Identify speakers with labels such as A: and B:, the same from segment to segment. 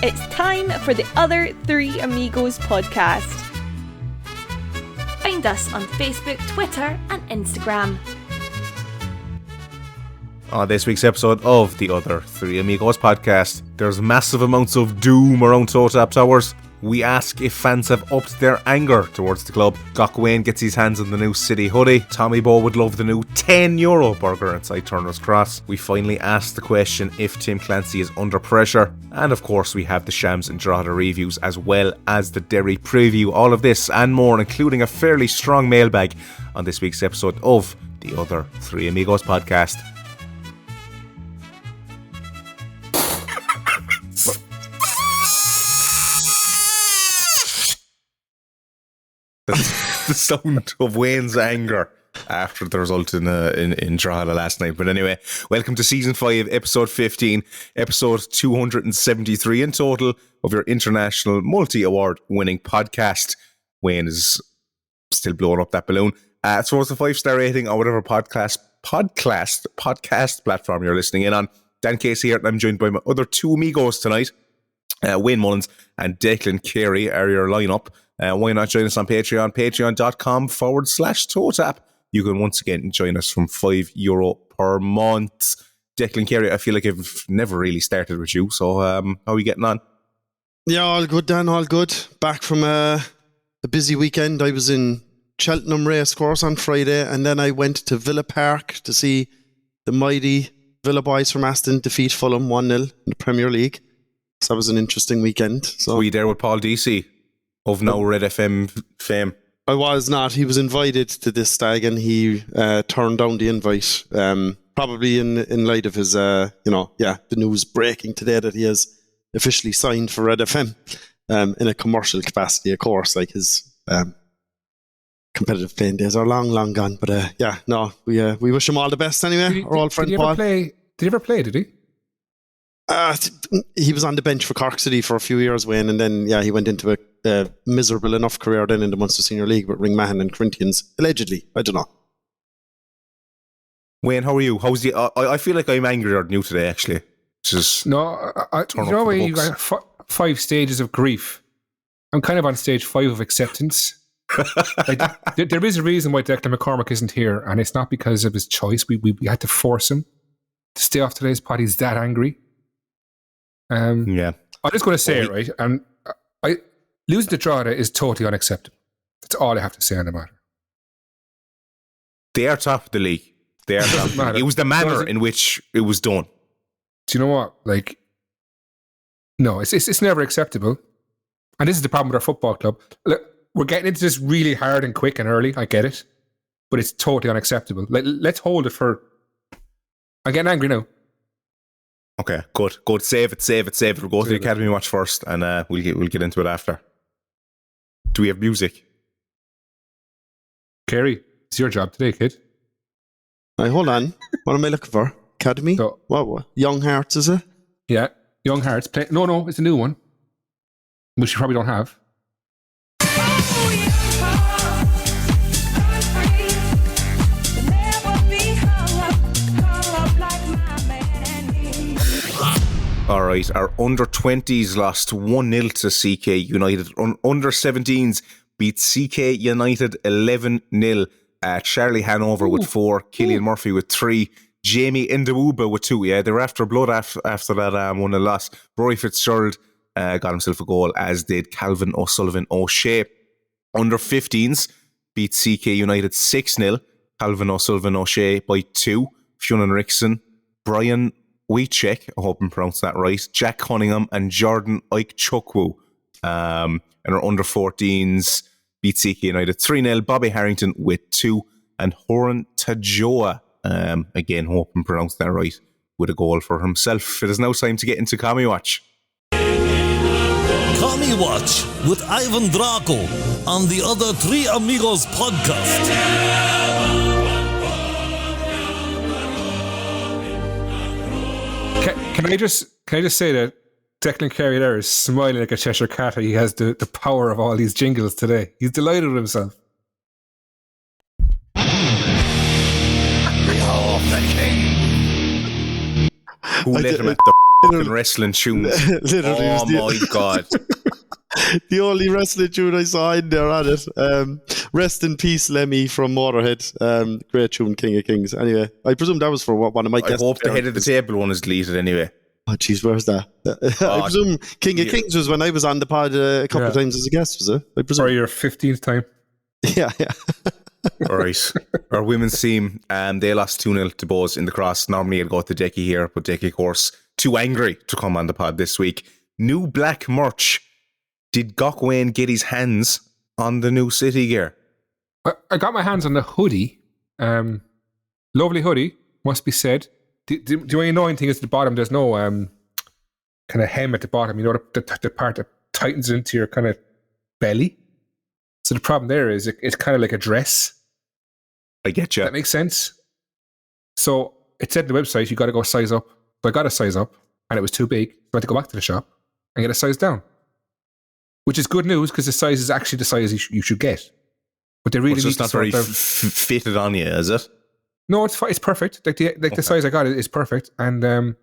A: It's time for the Other Three Amigos podcast. Find us on Facebook, Twitter and Instagram.
B: On this week's episode of the Other Three Amigos podcast, there's massive amounts of doom around TOTAP Towers. We ask if fans have upped their anger towards the club. Gok Wayne gets his hands on the new City hoodie. Tommy Bow would love the new €10 burger inside Turner's Cross. We finally ask the question if Tim Clancy is under pressure. And of course we have the Shams and Drogs reviews as well as the Derry Preview. All of this and more, including a fairly strong mailbag on this week's episode of the Other Three Amigos podcast. The sound of Wayne's anger after the result in Drogheda last night. But anyway, welcome to Season 5, Episode 15, Episode 273 in total of your international multi-award winning podcast. Wayne is still blowing up that balloon. Throw us a 5-star rating on whatever podcast platform you're listening in on. Dan Casey here, and I'm joined by my other two amigos tonight. Wayne Mullins and Declan Carey are your lineup. Why not join us on Patreon? Patreon.com/TOTAP. You can once again join us from €5 per month. Declan Carey, I feel like I've never really started with you. So how are you getting on?
C: Yeah, all good, Dan, all good. Back from a busy weekend. I was in Cheltenham Racecourse on Friday, and then I went to Villa Park to see the mighty Villa boys from Aston defeat Fulham 1-0 in the Premier League. So that was an interesting weekend. So
B: were you there with Paul DC of now Red FM fame?
C: I was not. He was invited to this stag and he turned down the invite. Probably in light of his, the news breaking today that he has officially signed for Red FM in a commercial capacity, of course. Like his competitive playing days are long gone. But we wish him all the best anyway. Our old friend Paul.
D: Did he ever play? Did he?
C: He was on the bench for Cork City for a few years, Wayne, and then he went into a miserable enough career then in the Munster Senior League with Ringmahon and Corinthians, allegedly. I don't know.
B: Wayne, how are you? How's the? I feel like I'm angrier than you today, actually. Just
D: you know where you got 5 stages of grief. I'm kind of on stage 5 of acceptance. There is a reason why Declan McCormick isn't here, and it's not because of his choice. We had to force him to stay off today's pod. He's that angry. I'm just going to say it, right? And losing to Drogheda is totally unacceptable. That's all I have to say on the matter.
B: They are top of the league. They are top of the league. It was the manner in which it was done.
D: Do you know what? No, it's never acceptable. And this is the problem with our football club. Look, we're getting into this really hard and quick and early. I get it. But it's totally unacceptable. Let's hold it for... I'm getting angry now.
B: Okay, good. Save it. We'll go to the Academy watch first, and we'll get into it after. Do we have music?
D: Kerry, it's your job today, kid.
C: Right, hold on. What am I looking for? Academy?
D: So,
C: what? Young Hearts, is it?
D: Yeah, Young Hearts. No, it's a new one, which you probably don't have.
B: Alright, our under-20s lost 1-0 to CK United. Under-17s beat CK United 11-0. Charlie Hanover with 4, Killian Murphy with 3, Jamie Ndawuba with 2. Yeah, they were after blood after that 1-0 loss. Rory Fitzgerald got himself a goal, as did Calvin O'Sullivan O'Shea. Under-15s beat CK United 6-0. Calvin O'Sullivan O'Shea by 2. Fionn Rickson, Brian Wheatcheck, I hope I'm pronounced that right, Jack Cunningham and Jordan Ike Chukwu. And our under-14s beat CK United 3-0. Bobby Harrington with 2. And Horan Tajoa, again, hope I'm pronounced that right, with a goal for himself. It is now time to get into Commie Watch.
E: Commie Watch with Ivan Draco on the Other Three Amigos podcast.
D: Can I just say that Declan Carey there is smiling like a Cheshire cat. He has the power of all these jingles today. He's delighted with himself.
B: Who let him at the fucking wrestling tunes.
C: Literally,
B: Oh my God.
C: The only wrestling tune I saw in there on it. Rest in peace, Lemmy from Motorhead. Great tune, King of Kings. Anyway, I presume that was for one of my guests.
B: I hope the head of the table one is deleted anyway.
C: Oh, jeez, where's that? I presume King of Kings was when I was on the pod a couple of times as a guest, was it? I presume.
D: For your 15th time.
C: Yeah.
B: All right. Our women's team, they lost 2-0 to Bows in the Cross. Normally I'd go to Decky here, but Decky, of course, too angry to come on the pod this week. New black merch. Did Gokwane get his hands on the new City gear?
D: I got my hands on the hoodie. Lovely hoodie, must be said. The annoying thing is at the bottom, there's no kind of hem at the bottom. You know, the part that tightens into your kind of belly. So the problem there is it's kind of like a dress.
B: I get you.
D: That makes sense. So it said on the website, you got to go size up. So I got a size up and it was too big. So I had to go back to the shop and get a size down. Which is good news because the size is actually the size you should get. But they really need
B: just not very fitted on you, is it?
D: No, it's perfect. The size I got is perfect, and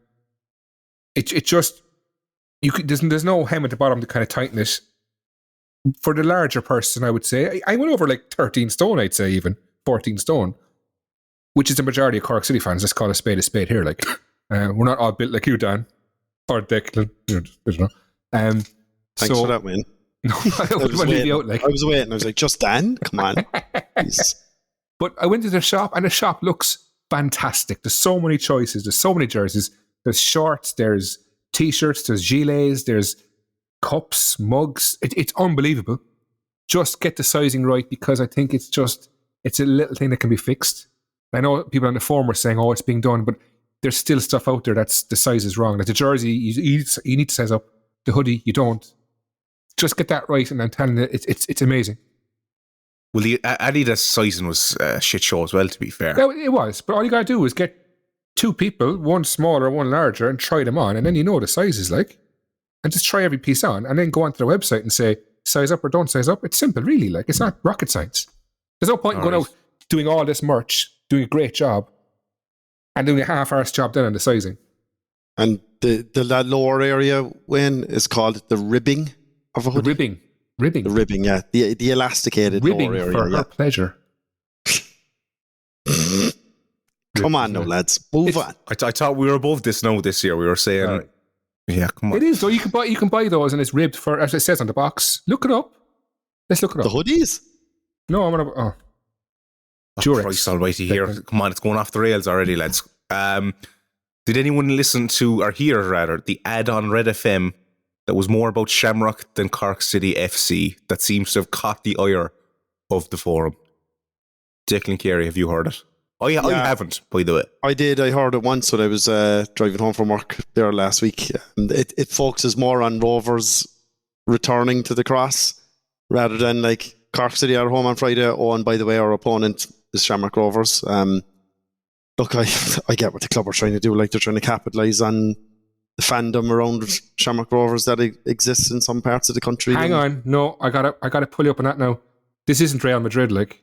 D: it just there's no hem at the bottom to kind of tighten it. For the larger person, I would say I went over like 13 stone. I'd say even 14 stone, which is the majority of Cork City fans. Let's call a spade here. Like we're not all built like you, Dan, or Declan. I don't know.
C: Thanks for that, man.
D: No, I was waiting.
C: I was like, just Dan? Come on.
D: But I went to the shop and the shop looks fantastic. There's so many choices. There's so many jerseys. There's shorts, there's t-shirts, there's gilets, there's cups, mugs. It's unbelievable. Just get the sizing right because I think it's a little thing that can be fixed. I know people on the forum were saying, oh, it's being done, but there's still stuff out there that's the size is wrong. Like the jersey, you need to size up. The hoodie, you don't. Just get that right, and I'm telling you, it's amazing.
B: Well, the Adidas sizing was a shit show as well, to be fair.
D: Yeah, it was, but all you got to do is get two people, one smaller, one larger, and try them on, and then you know the sizes, like, and just try every piece on, and then go onto the website and say, size up or don't size up. It's simple, really, like, it's not rocket science. There's no point in going out, doing all this merch, doing a great job, and doing a half-arsed job then on the sizing.
C: And the lower area, when is called the ribbing of a hoodie?
D: Ribbing.
C: The ribbing, yeah. The elasticated
D: ribbing
C: lower area.
D: For her pleasure.
C: Come on now, lads. Move on.
B: I thought we were above this now this year. We were saying, yeah, come on.
D: It is, though. You can buy those and it's ribbed for, as it says on the box. Look it up. Let's look it up.
C: The hoodies?
D: No, I'm going to... Oh.
B: Durex. Christ almighty here. Come on, it's going off the rails already, lads. Did anyone listen to, or hear rather, the ad on Red FM that was more about Shamrock than Cork City FC that seems to have caught the ire of the forum? Declan Carey, have you heard it? I haven't, by the way.
C: I did. I heard it once when I was driving home from work there last week. And it focuses more on Rovers returning to the Cross rather than like Cork City are home on Friday. Oh, and by the way, our opponent is Shamrock Rovers. Look, I get what the club are trying to do. Like they're trying to capitalise on the fandom around Shamrock Rovers that exists in some parts of the country.
D: Hang on, no, I gotta pull you up on that now. This isn't Real Madrid, like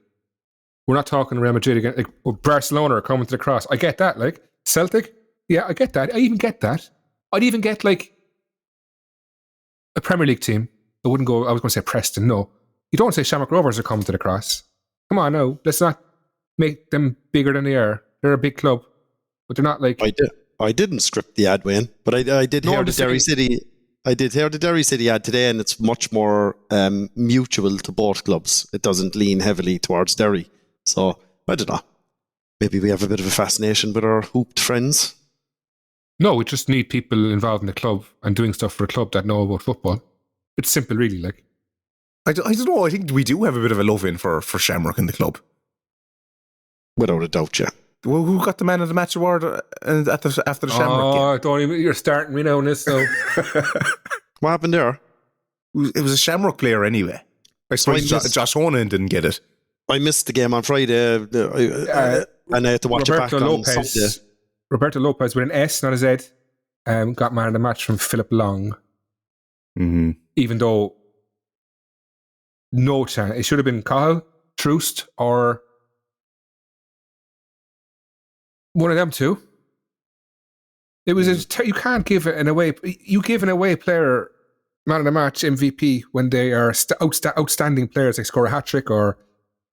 D: we're not talking Real Madrid again. Like Barcelona are coming to the Cross. I get that, like Celtic. Yeah, I get that. I even get that. I'd even get like a Premier League team. I wouldn't go. I was going to say Preston. No, you don't say Shamrock Rovers are coming to the Cross. Come on, no, let's not make them bigger than they are. They're a big club, but they're not like.
C: I didn't script the ad, Wayne, but I did hear the Derry City. I did hear the Derry City ad today, and it's much more mutual to both clubs. It doesn't lean heavily towards Derry, so I don't know. Maybe we have a bit of a fascination with our hooped friends.
D: No, we just need people involved in the club and doing stuff for a club that know about football. It's simple, really. Like
B: I don't know. I think we do have a bit of a love in for Shamrock in the club,
C: without a doubt. Yeah.
B: Well, who got the man of the match award after the Shamrock game?
D: Oh, don't even. You're starting me now on this. So
C: what happened there?
B: It was a Shamrock player anyway. I suppose Josh Honan didn't get it.
C: I missed the game on Friday, and I had to watch it back on Sunday.
D: Roberto Lopez with an S, not a Z, got man of the match from Philip Long.
B: Mm-hmm.
D: Even though no chance, it should have been Cahill, Troost, or one of them two. It was you can't give it an away. You give an away player man of the match MVP when they are outstanding players. They score a hat trick or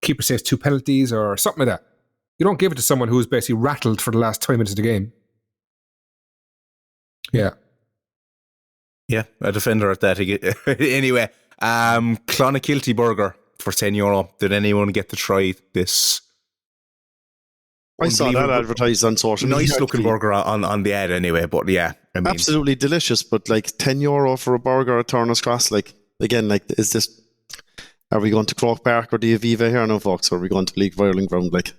D: keeper saves 2 penalties or something like that. You don't give it to someone who's basically rattled for the last 20 minutes of the game. Yeah.
B: Yeah, a defender at that. Anyway, Clonakilty burger for €10. Did anyone get to try this?
C: I saw that advertised on social media.
B: Nice looking burger on the ad anyway, but yeah. I mean,
C: absolutely delicious, but like €10 for a burger at Turner's Cross, like, again, like, is this, are we going to Croke Park or the Aviva here now, folks? Or are we going to League Violin Ground? Like,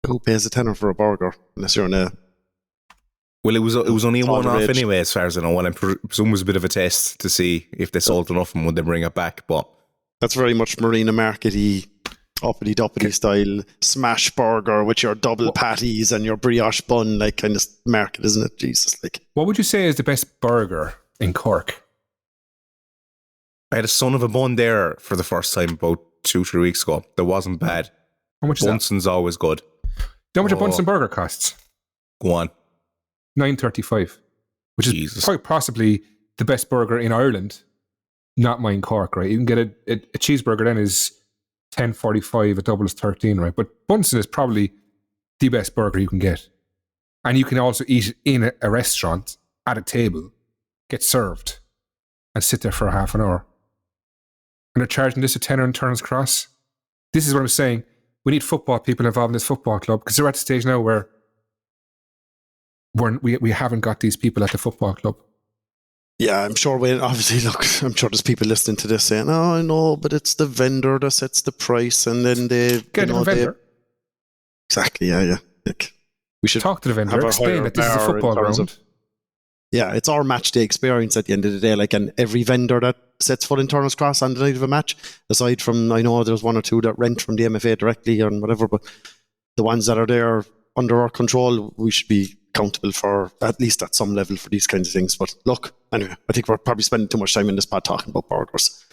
C: who pays a tenner for a burger unless you're in a...
B: Well, it was only a one-off anyway, as far as I know, and I presume it was a bit of a test to see if they sold enough and would they bring it back, but...
C: That's very much Marina Market-y, uppity-duppity style smash burger with your double patties and your brioche bun, like, kind of market, isn't it? Jesus, like.
D: What would you say is the best burger in Cork?
B: I had a son of a bun there for the first time about 2-3 weeks ago. That wasn't bad.
D: How much is that?
B: Bunsen's always good.
D: Do you know how much a Bunsen burger costs?
B: Go on.
D: $9.35, which is quite possibly the best burger in Ireland, not mine Cork, right? You can get a cheeseburger then is $10.45, a double is $13, right? But Bunsen is probably the best burger you can get. And you can also eat it in a restaurant at a table, get served, and sit there for half an hour. And they're charging this a tenner in Turner's Cross. This is what I'm saying. We need football people involved in this football club, because they're at the stage now where we haven't got these people at the football club.
C: Yeah, I'm sure obviously, look, I'm sure there's people listening to this saying, oh, I know, but it's the vendor that sets the price, and then they...
D: Get a vendor.
C: Exactly, yeah. Like, we should
D: talk to the vendor, explain that this is a football ground.
C: Yeah, it's our match day experience at the end of the day, like, and every vendor that sets foot in Turner's Cross on the night of a match, aside from, I know there's one or two that rent from the MFA directly and whatever, but the ones that are there under our control, we should be accountable for, at least at some level, for these kinds of things. But look, anyway, I think we're probably spending too much time in this pod talking about burgers.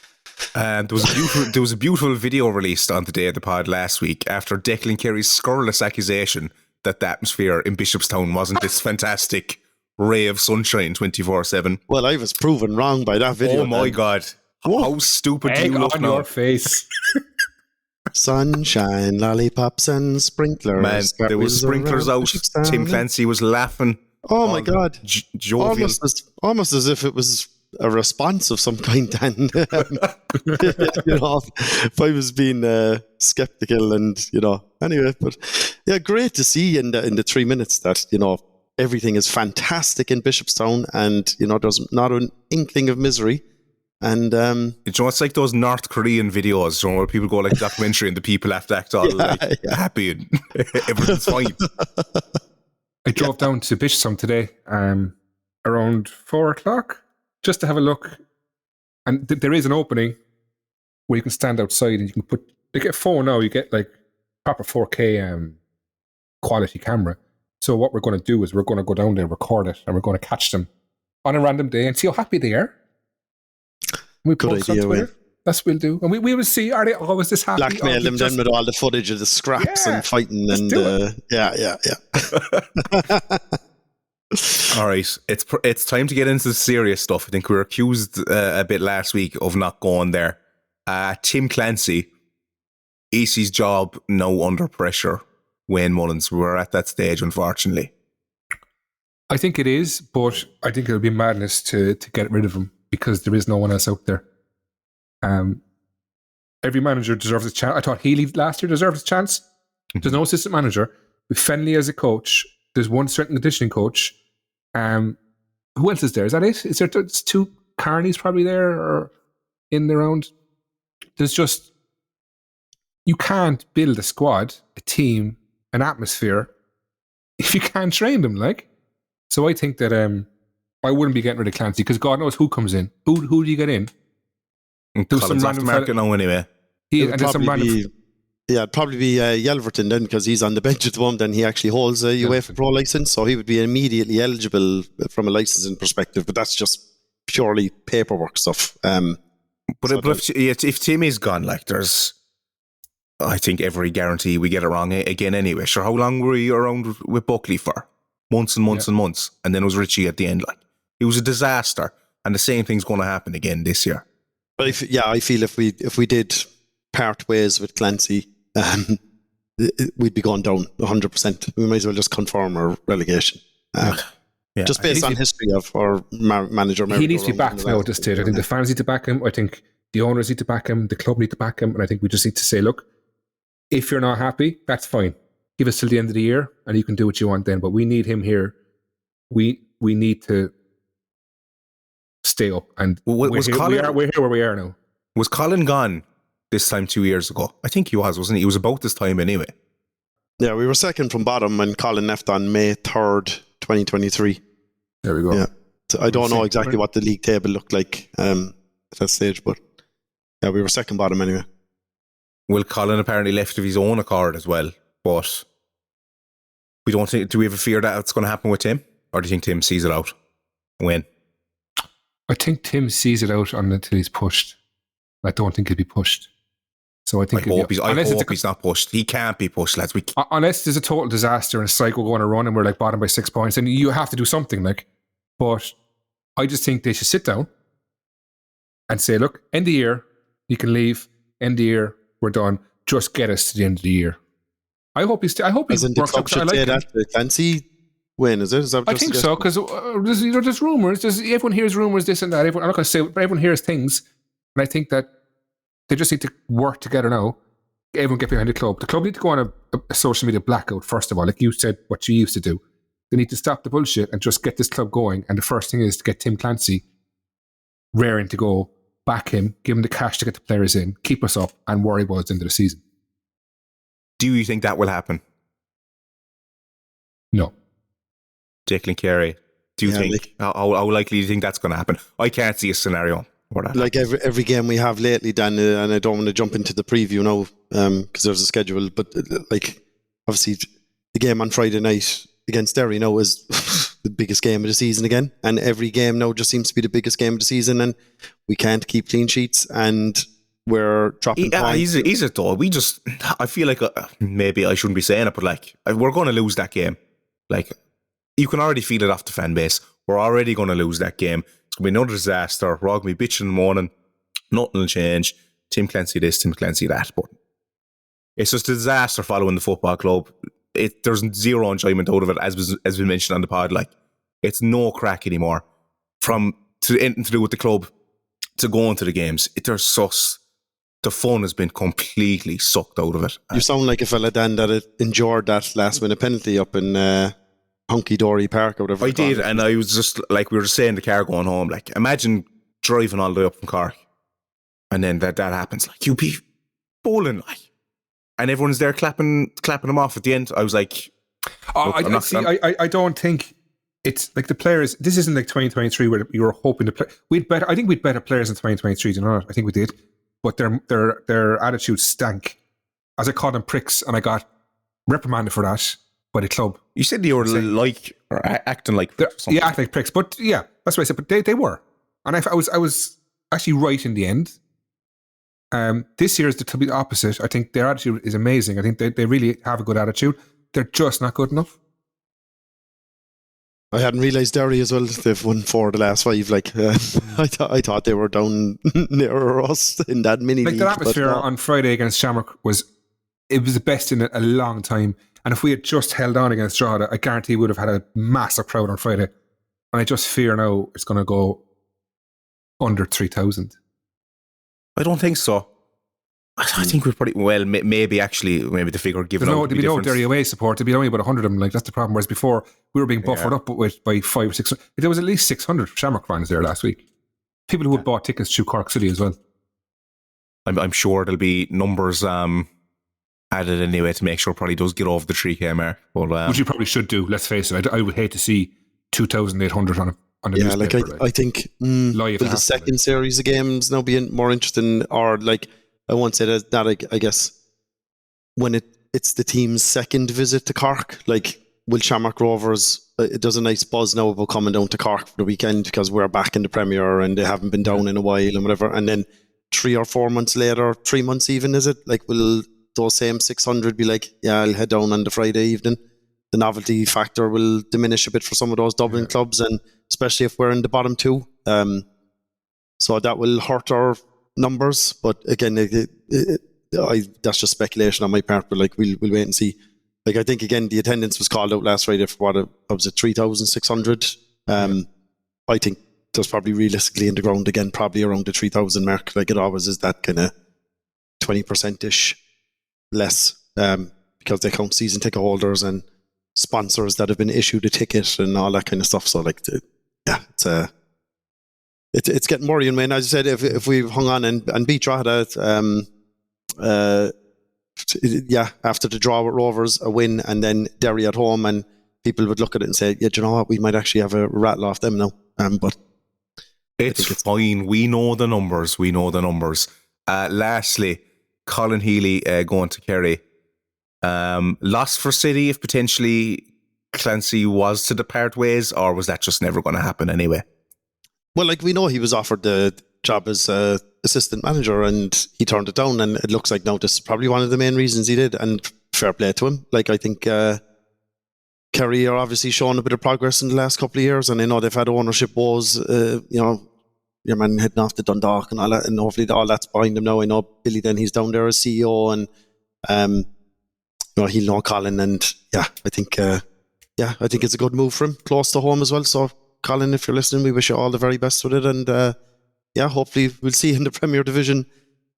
B: There was a beautiful video released on the day of the pod last week after Declan Kerry's scurrilous accusation that the atmosphere in Bishopstown wasn't this fantastic ray of sunshine 24/7.
C: Well, I was proven wrong by that video.
B: Oh my God. How stupid do you look
D: on
B: now?
D: your face.
C: Sunshine, lollipops and sprinklers.
B: Man, there was sprinklers out. Tim Clancy was laughing.
C: Oh my God.
B: Jovial.
C: Almost as if it was a response of some kind. And, you know, if I was being skeptical and, you know, anyway, but yeah, great to see in the 3 minutes that, you know, everything is fantastic in Bishopstown and, you know, there's not an inkling of misery. And
B: you know, it's like those North Korean videos, you know, where people go like documentary and the people have to act all happy and everything's fine.
D: I drove down to Bishopstown today around 4:00 just to have a look. And there is an opening where you can stand outside and you can you get a phone now, you get like proper 4K quality camera. So what we're going to do is we're going to go down there, record it, and we're going to catch them on a random day and see how happy they are. We post on Twitter. That's what we'll do. And we will see, are they always this happy?
C: Blackmail them then with all the footage of the scraps and fighting. And yeah.
B: All right. It's time to get into the serious stuff. I think we were accused a bit last week of not going there. Tim Clancy, EC's job now under pressure. Wayne Mullins, we're at that stage, unfortunately.
D: I think it is, but I think it would be madness to get rid of him, because there is no one else out there. Every manager deserves a chance. I thought Healy last year deserved a chance. There's no assistant manager. With Fenley as a coach, there's one strength and conditioning coach. Who else is there? Is that it? Is there two Carneys probably there or in the round? There's just, you can't build a squad, a team, an atmosphere if you can't train them. Like, so I think that I wouldn't be getting rid of Clancy, because God knows who comes in. Who do you get in?
B: Collins off the market now anyway.
C: It'd probably be Yelverton then, because he's on the bench at the moment and he actually holds a UEFA Pro license, so he would be immediately eligible from a licensing perspective, but that's just purely paperwork stuff.
B: But if Tim is gone, like, there's, I think, every guarantee we get it wrong again anyway. Sure, how long were you around with Buckley for? months and months and months, and then it was Richie at the end. Like, it was a disaster, and the same thing's going to happen again this year.
C: But I feel if we did part ways with Clancy, we'd be going down 100%. We might as well just confirm our relegation. Just based on history of our manager.
D: He needs to be backed now at this stage. I think the fans need to back him. I think the owners need to back him. The club need to back him. And I think we just need to say, look, if you're not happy, that's fine. Give us till the end of the year and you can do what you want then. But we need him here. We need to stay up. And we're here where we are now.
B: Was Colin gone this time 2 years ago? I think he was, wasn't he? He was about this time anyway.
C: Yeah, we were second from bottom when Colin left on May 3rd, 2023.
D: There we go.
C: Yeah. So I don't know exactly what the league table looked like at that stage, but yeah, we were second bottom anyway.
B: Well, Colin apparently left of his own accord as well, but we don't think. Do we have a fear that it's going to happen with Tim, or do you think Tim sees it out? When?
D: I think Tim sees it out until he's pushed. I don't think he'll be pushed. So I think
B: I hope he's not pushed. He can't be pushed, lads.
D: Unless there's a total disaster and a cycle going to run and we're like bottom by 6 points, and you have to do something like. But I just think they should sit down and say, look, end of the year, you can leave. End of the year, we're done. Just get us to the end of the year. I hope he's. I hope he's.
C: The club should say that the Clancy win, is it? Is that
D: I think so, because there's rumours. Everyone hears rumours, this and that. I'm not going to say, but everyone hears things, and I think that they just need to work together now. Everyone get behind the club. The club need to go on a social media blackout first of all, like you said, what you used to do. They need to stop the bullshit and just get this club going. And the first thing is to get Tim Clancy raring to go, back him, give him the cash to get the players in, keep us up, and worry about the end of the season.
B: Do you think that will happen?
D: No.
B: Declan Carey, do you think? How likely do you think that's going to happen? I can't see a scenario where that
C: like every game we have lately, Dan, and I don't want to jump into the preview now because there's a schedule, but like obviously the game on Friday night against Derry now is the biggest game of the season again, and every game now just seems to be the biggest game of the season, and we can't keep clean sheets, and we're dropping points.
B: Is it though? I feel like maybe I shouldn't be saying it, but like we're going to lose that game. Like you can already feel it off the fan base. We're already going to lose that game. It's going to be another disaster. We're all going to be bitching in the morning. Nothing will change. Tim Clancy this, Tim Clancy that. But it's just a disaster following the football club. There's zero enjoyment out of it, as we mentioned on the pod. Like, it's no crack anymore. From to anything to do with the club to going to the games. The fun has been completely sucked out of it.
C: You sound like a fella, Dan, that endured that last minute penalty up in Hunky Dory Park or whatever.
B: I did, and I was just like, we were saying in the car going home, like, imagine driving all the way up from Cork and then that happens. Like, you be bowling, like, and everyone's there clapping them off at the end. I was like,
D: I don't think it's like the players. This isn't like 2023 where you were hoping to play. I think we'd better players in 2023. Do you know what? I think we did, but their attitudes stank. As I called them pricks, and I got reprimanded for that by the club.
B: You said they were acting like pricks.
D: Yeah, acting like pricks. But yeah, that's what I said. But they were, and I was actually right in the end. This year is the complete opposite. I think their attitude is amazing. I think they really have a good attitude. They're just not good enough.
C: I hadn't realised Derry as well. They've won 4 of the last 5. Like I thought they were down near us in that mini league.
D: Like the atmosphere on Friday against Shamrock was the best in a long time. And if we had just held on against Drogs, I guarantee we would have had a massive crowd on Friday. And I just fear now it's going to go under 3,000.
B: I don't think so. I think we're pretty well. Maybe the figure given out.
D: There'd be no Derry away support. There'd be only about 100 of them. Like, that's the problem. Whereas before we were being buffered up by 500 or 600. There was at least 600 Shamrock fans there last week. People who had bought tickets to Cork City as well.
B: I'm sure there'll be numbers added anyway to make sure it probably does get over the 3K mark. But,
D: which you probably should do. Let's face it. I would hate to see 2,800 on a newspaper.
C: Like I think will the second series of games now be more interesting, or like I won't say that I guess when it's the team's second visit to Cork, like will Shamrock Rovers, it does a nice buzz now about coming down to Cork for the weekend because we're back in the Premier and they haven't been down in a while and whatever, and then 3 or 4 months later, 3 months even, is it? Like, will those same 600 be like, yeah, I'll head down on the Friday evening? the novelty factor will diminish a bit for some of those Dublin clubs, and especially if we're in the bottom two. So that will hurt our numbers. But again, that's just speculation on my part. But like we'll wait and see. Like I think again, the attendance was called out last Friday for what was it, 3,600. I think there's probably realistically in the ground again, probably around the 3,000 mark. Like it always is that kind of 20%-ish less, because they count season ticket holders and sponsors that have been issued a ticket and all that kind of stuff. So like, it's getting worrying, man. As I said, if we hung on and beat Drogheda, after the draw with Rovers, a win, and then Derry at home, and people would look at it and say, yeah, do you know what, we might actually have a rattle off them now. But
B: it's fine. We know the numbers. Lastly, Colin Healy going to Kerry. Loss for City if potentially Clancy was to depart ways, or was that just never going to happen anyway?
C: Well, like we know he was offered the job as assistant manager and he turned it down, and it looks like now this is probably one of the main reasons he did, and fair play to him. Like I think Kerry are obviously showing a bit of progress in the last couple of years, and I know they've had ownership woes, your man heading off to Dundalk and all that, and hopefully all that's behind them now. I know Billy then he's down there as CEO, and he'll know Colin, and I think it's a good move for him, close to home as well. So Colin, if you're listening, we wish you all the very best with it, and hopefully we'll see you in the Premier Division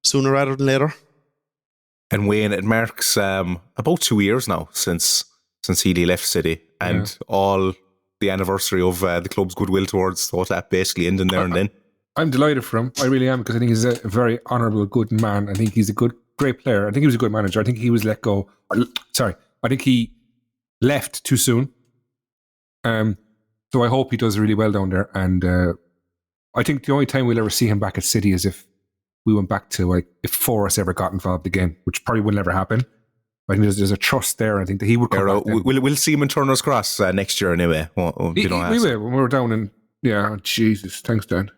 C: sooner rather than later.
B: And Wayne, it marks about 2 years now since Healy left City, and all the anniversary of the club's goodwill towards TOTAP basically ending there and then.
D: I'm delighted for him. I really am, because I think he's a very honourable, good man. I think he's a great player. I think he was a good manager. I think he was let go. I think he left too soon. So I hope he does really well down there. And I think the only time we'll ever see him back at City is if we went back to if Forrest ever got involved again, which probably will never happen. I think there's a trust there. I think that he would come back.
B: We'll see him in Turner's Cross next year anyway. We
D: will when we're down in. Yeah, Jesus, thanks, Dan.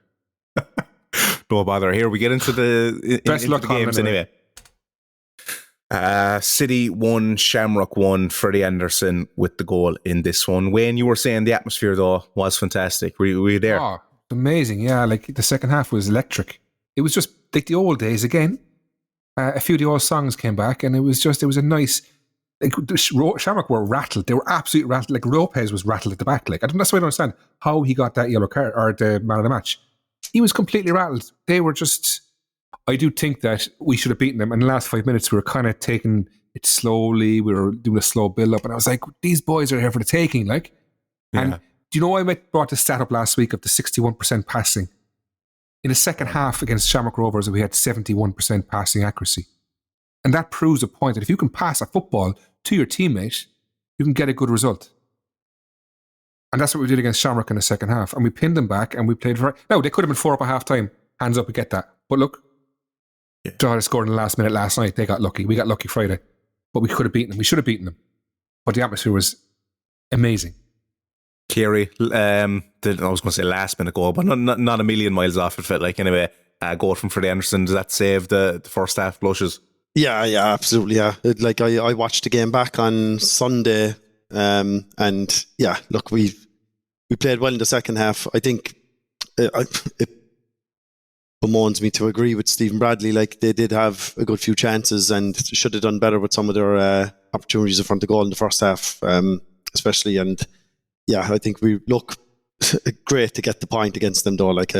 B: No bother. Here we get into the
D: best luck
B: the games anyway. City won, Shamrock won. Freddie Anderson with the goal in this one. Wayne, you were saying the atmosphere though was fantastic. Were you there?
D: Oh, amazing! Yeah, like the second half was electric. It was just like the old days again. A few of the old songs came back, and it was a nice. Shamrock were rattled. They were absolutely rattled. Like Lopez was rattled at the back. Like that's why I don't understand how he got that yellow card or the man of the match. He was completely rattled. They were just. I do think that we should have beaten them. In the last 5 minutes, we were kind of taking it slowly. We were doing a slow build up, and I was like, these boys are here for the taking. Like, and do you know I brought the stat up last week of the 61% passing? In the second half against Shamrock Rovers, we had 71% passing accuracy. And that proves a point that if you can pass a football to your teammate, you can get a good result. And that's what we did against Shamrock in the second half. And we pinned them back and we played for... Now, they could have been 4 up at half time. Hands up, we get that. But look, Drogheda scored in the last minute last night. They got lucky. We got lucky Friday. But we could have beaten them. We should have beaten them. But the atmosphere was amazing.
B: Kerry, I was going to say last minute goal, but not a million miles off it. Like anyway, goal from Freddie Anderson. Does that save the first half blushes?
C: Yeah, absolutely. Yeah, I watched the game back on Sunday, and yeah, look, we played well in the second half. I think it bemoans me to agree with Stephen Bradley. Like they did have a good few chances and should have done better with some of their opportunities in front of goal in the first half, especially. And yeah, I think we look great to get the point against them though. Like,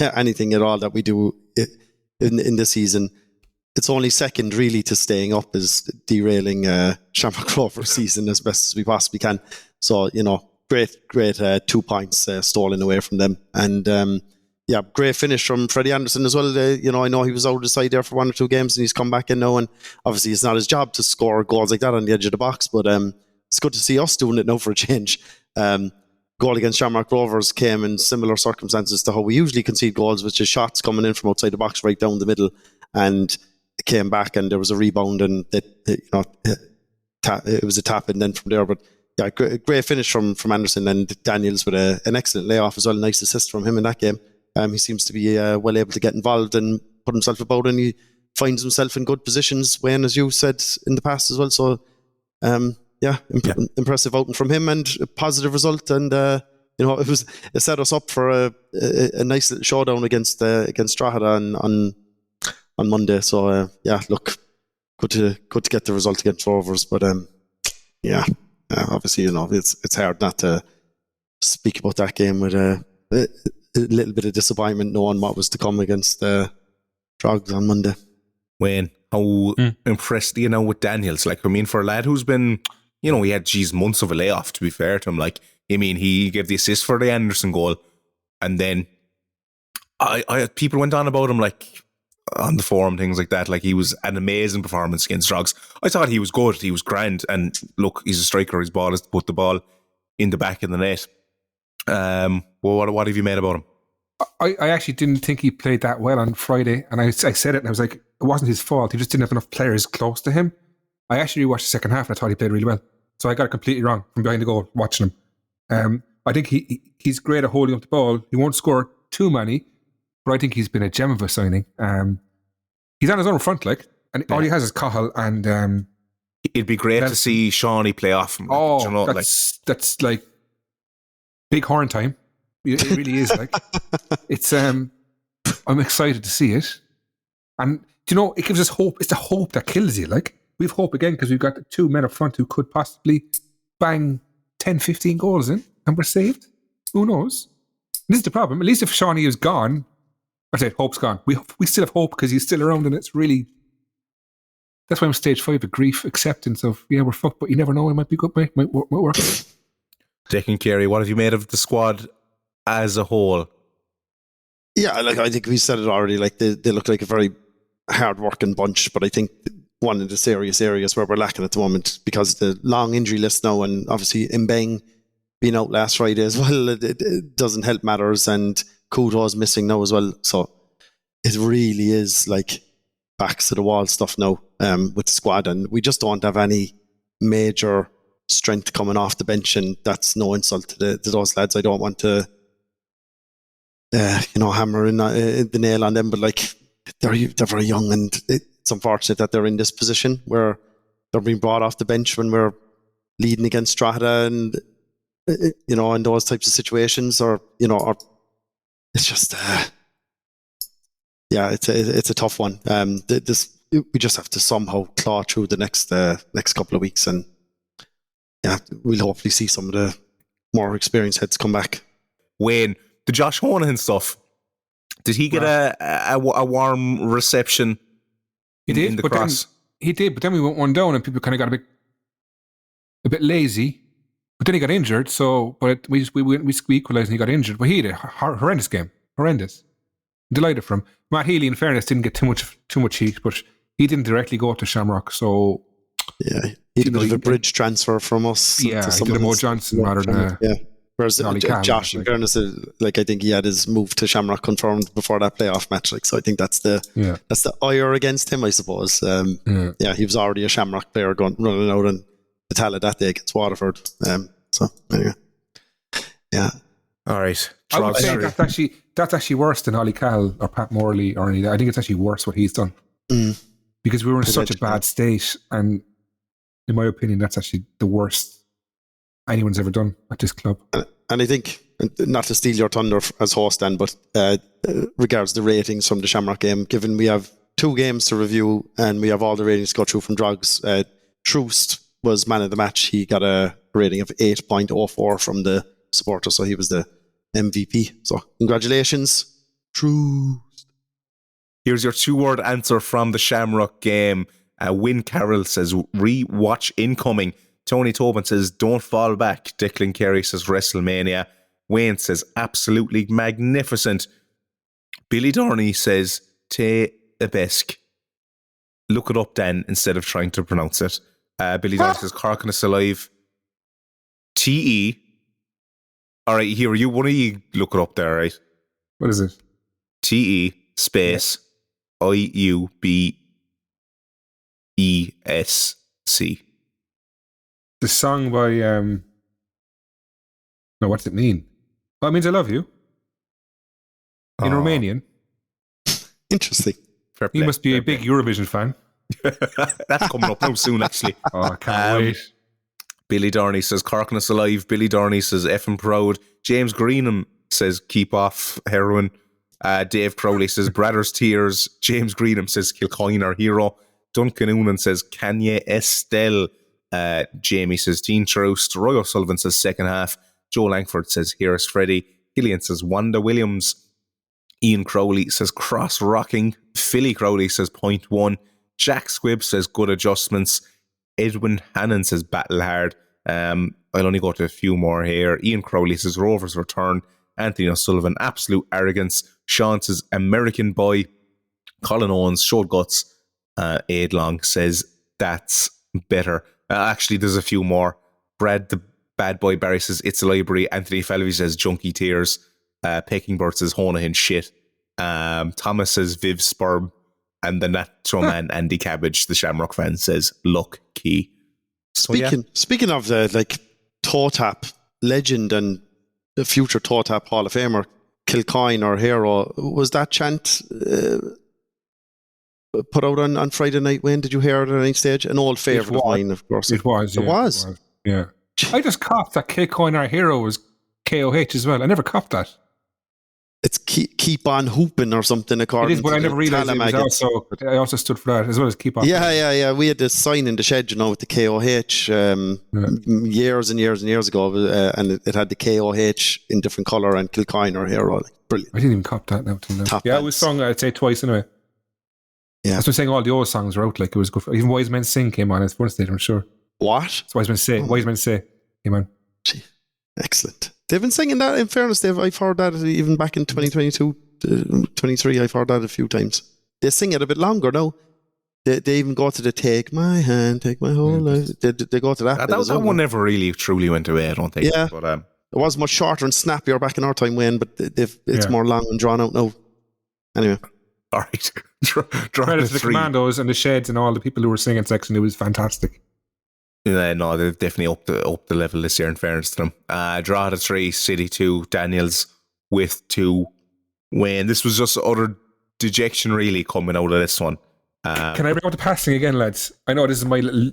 C: anything at all that we do in the season, it's only second really to staying up is derailing Shamrock Rovers season as best as we possibly can. So, great 2 points stolen away from them. And great finish from Freddie Anderson as well. I know he was out of the side there for 1 or 2 games and he's come back in now, and obviously it's not his job to score goals like that on the edge of the box, but it's good to see us doing it now for a change. Goal against Shamrock Rovers came in similar circumstances to how we usually concede goals, which is shots coming in from outside the box right down the middle, and it came back and there was a rebound and it was a tap in then from there. But yeah, great finish from Anderson, and Daniels with an excellent layoff as well. Nice assist from him in that game. He seems to be well able to get involved and put himself about, and he finds himself in good positions, Wayne, as you said in the past as well. So impressive outing from him and a positive result. And it set us up for a nice little showdown against Drogheda on Monday. So look, good to get the result against Rovers. But obviously it's hard not to speak about that game with a little bit of disappointment knowing what was to come against Drogs on Monday.
B: Wayne, how impressed are you now with Daniels? Like, I mean, for a lad who's been, he had months of a layoff, to be fair to him. Like, I mean, he gave the assist for the Anderson goal, and then people went on about him, like, on the forum, things like that. Like, he was an amazing performance against Drogs. I thought he was good. He was grand. And look, he's a striker. His ball is to put the ball in the back of the net. What have you made about him?
D: I actually didn't think he played that well on Friday, and I said it, and I was like, it wasn't his fault. He just didn't have enough players close to him. I actually rewatched the second half, and I thought he played really well. So I got it completely wrong from behind the goal watching him. I think he's great at holding up the ball. He won't score too many, but I think he's been a gem of a signing. He's on his own front, like, and all he has is Cahill and.
B: It'd be great to see Shawnee play off him.
D: That's like big horn time. It really is. Like, it's. I'm excited to see it, and it gives us hope. It's the hope that kills you. Like, we've hope again because we've got the two men up front who could possibly bang 10, 15 goals in, and we're saved. Who knows? This is the problem. At least if Shawnee is gone, I said hope's gone. We still have hope because he's still around, and it's really. That's why I'm stage 5 of grief, acceptance of we're fucked, but you never know. It might be good. Might work.
B: Declan Carey, what have you made of the squad as a whole?
C: Yeah, like, I think we said it already. Like, they look like a very hard-working bunch, but I think one of the serious areas where we're lacking at the moment, because of the long injury list now, and obviously Mbeng being out last Friday as well, it doesn't help matters, and Kudo's missing now as well. So it really is like backs to the wall stuff now with the squad, and we just don't have any major strength coming off the bench, and that's no insult to those lads. I don't want to hammer in the nail on them, but like they're very young, and it's unfortunate that they're in this position where they're being brought off the bench when we're leading against Drogheda, and in those types of situations, or it's just it's a tough one. We just have to somehow claw through the next couple of weeks, and we'll hopefully see some of the more experienced heads come back.
B: Wayne, the Josh Honahan stuff, did he get a warm reception?
D: He did,
B: in the
D: but
B: cross?
D: He did, but then we went one down, and people kind of got a bit lazy. But then he got injured, so we equalised and he got injured. But he had a horrendous game, horrendous. Delighted for him. Matt Healy, in fairness, didn't get too much heat, but he didn't directly go to Shamrock, so
C: he did a bridge transfer from us.
D: Yeah, he did a Mo Johnson rather than
C: Whereas Josh, in fairness, I think he had his move to Shamrock confirmed before that playoff match. Like, so I think that's the ire against him, I suppose. He was already a Shamrock player running out in the Tala that day against Waterford. So anyway,
B: all right.
D: I would say that's actually worse than Ollie Cahill or Pat Morley or anything. I think it's actually worse what he's done because we were in such a bad state, and in my opinion, that's actually the worst anyone's ever done at this club.
C: And I think, not to steal your thunder as host then, but regards the ratings from the Shamrock game, given we have 2 games to review and we have all the ratings to go through from Drogs, Troost was man of the match. He got a rating of 8.04 from the supporter, so he was the MVP. So congratulations, Troost.
B: Here's your 2-word answer from the Shamrock game. Win Carroll says, re-watch incoming. Tony Tobin says, don't fall back. Declan Carey says, WrestleMania. Wayne says, absolutely magnificent. Billy Dorney says, Te Ebesk. Look it up, Dan, instead of trying to pronounce it. Billy Dorney says, Cork is alive. T-E. All right, here, one of you look it up there, right?
D: What is it?
B: T-E space I-U-B-E-S-C.
D: The song by no, what's it mean? Well, it means I love you in Romanian.
C: Interesting.
B: Fair play.
D: He must be a big Eurovision fan.
B: That's coming up now soon, actually.
D: Oh, I can't wait.
B: Billy Darnay says, Corkness alive. Billy Darnay says, effing proud. James Greenham says, keep off heroin. Dave Crowley says, Brothers Tears. James Greenham says, Kilcoyne our hero. Duncan Noonan says, Kanye Estelle. Jamie says, Dean Troust. Roy O'Sullivan says, second half. Joe Langford says, here's Freddie. Killian says, Wanda Williams. Ian Crowley says, cross rocking. Philly Crowley says, point one. Jack Squibb says, good adjustments. Edwin Hannon says, battle hard. I'll only go to a few more here. Ian Crowley says, Rovers return. Anthony O'Sullivan, absolute arrogance. Sean says, American boy. Colin Owens, showed guts. Aid Long says, that's better. Actually, there's a few more. Brad the bad boy Barry says, it's a library. Anthony Falvey says, junkie tears. Peckingbird says, Honahan shit. Thomas says, Viv sperm. And the Nacho Man, Andy Cabbage, the Shamrock fan, says, luck key.
C: Speaking of the TOTAP legend and the future TOTAP Hall of Famer, Kilcoyne our hero, was that chant put out on Friday night? When did you hear it at any stage? An old favourite of mine, of course.
D: It was.
C: It was?
D: Yeah. I just copped that Kilcoyne our hero was KOH as well. I never copped that.
C: It's keep on hooping or something, according
D: it is, but
C: to
D: I never realised it was I also stood for that as well as keep on.
C: Yeah. We had this sign in the shed, with the KOH years and years and years ago, and it had the KOH in different colour and Kilcoyne our hero. Brilliant.
D: I didn't even cop that now. It was sung, I'd say, twice anyway.
C: Yeah.
D: That's what I'm saying, all the old songs were out, it was good. Even Wise Men Sing came on at one stage, I'm sure.
C: What?
D: It's Wise Men Say came on.
C: Gee, excellent. They've been singing that, in fairness, I've heard that even back in 2022, 23, I've heard that a few times. They sing it a bit longer now. They even go to the take my hand, take my whole life. They go to that.
B: That one never really truly went away, I don't think.
C: Yeah.
B: But,
C: it was much shorter and snappier back in our time, Wayne, but it's more long and drawn out now. Anyway.
B: All right.
D: Credit to the Commandos and the Sheds and all the people who were singing section. It was fantastic.
B: No, they've definitely upped the level this year, in fairness to them. Drogheda 3, City 2, Daniels with 2. Wayne, this was just utter dejection really coming out of this one.
D: Can I bring up the passing again, lads? I know this is my little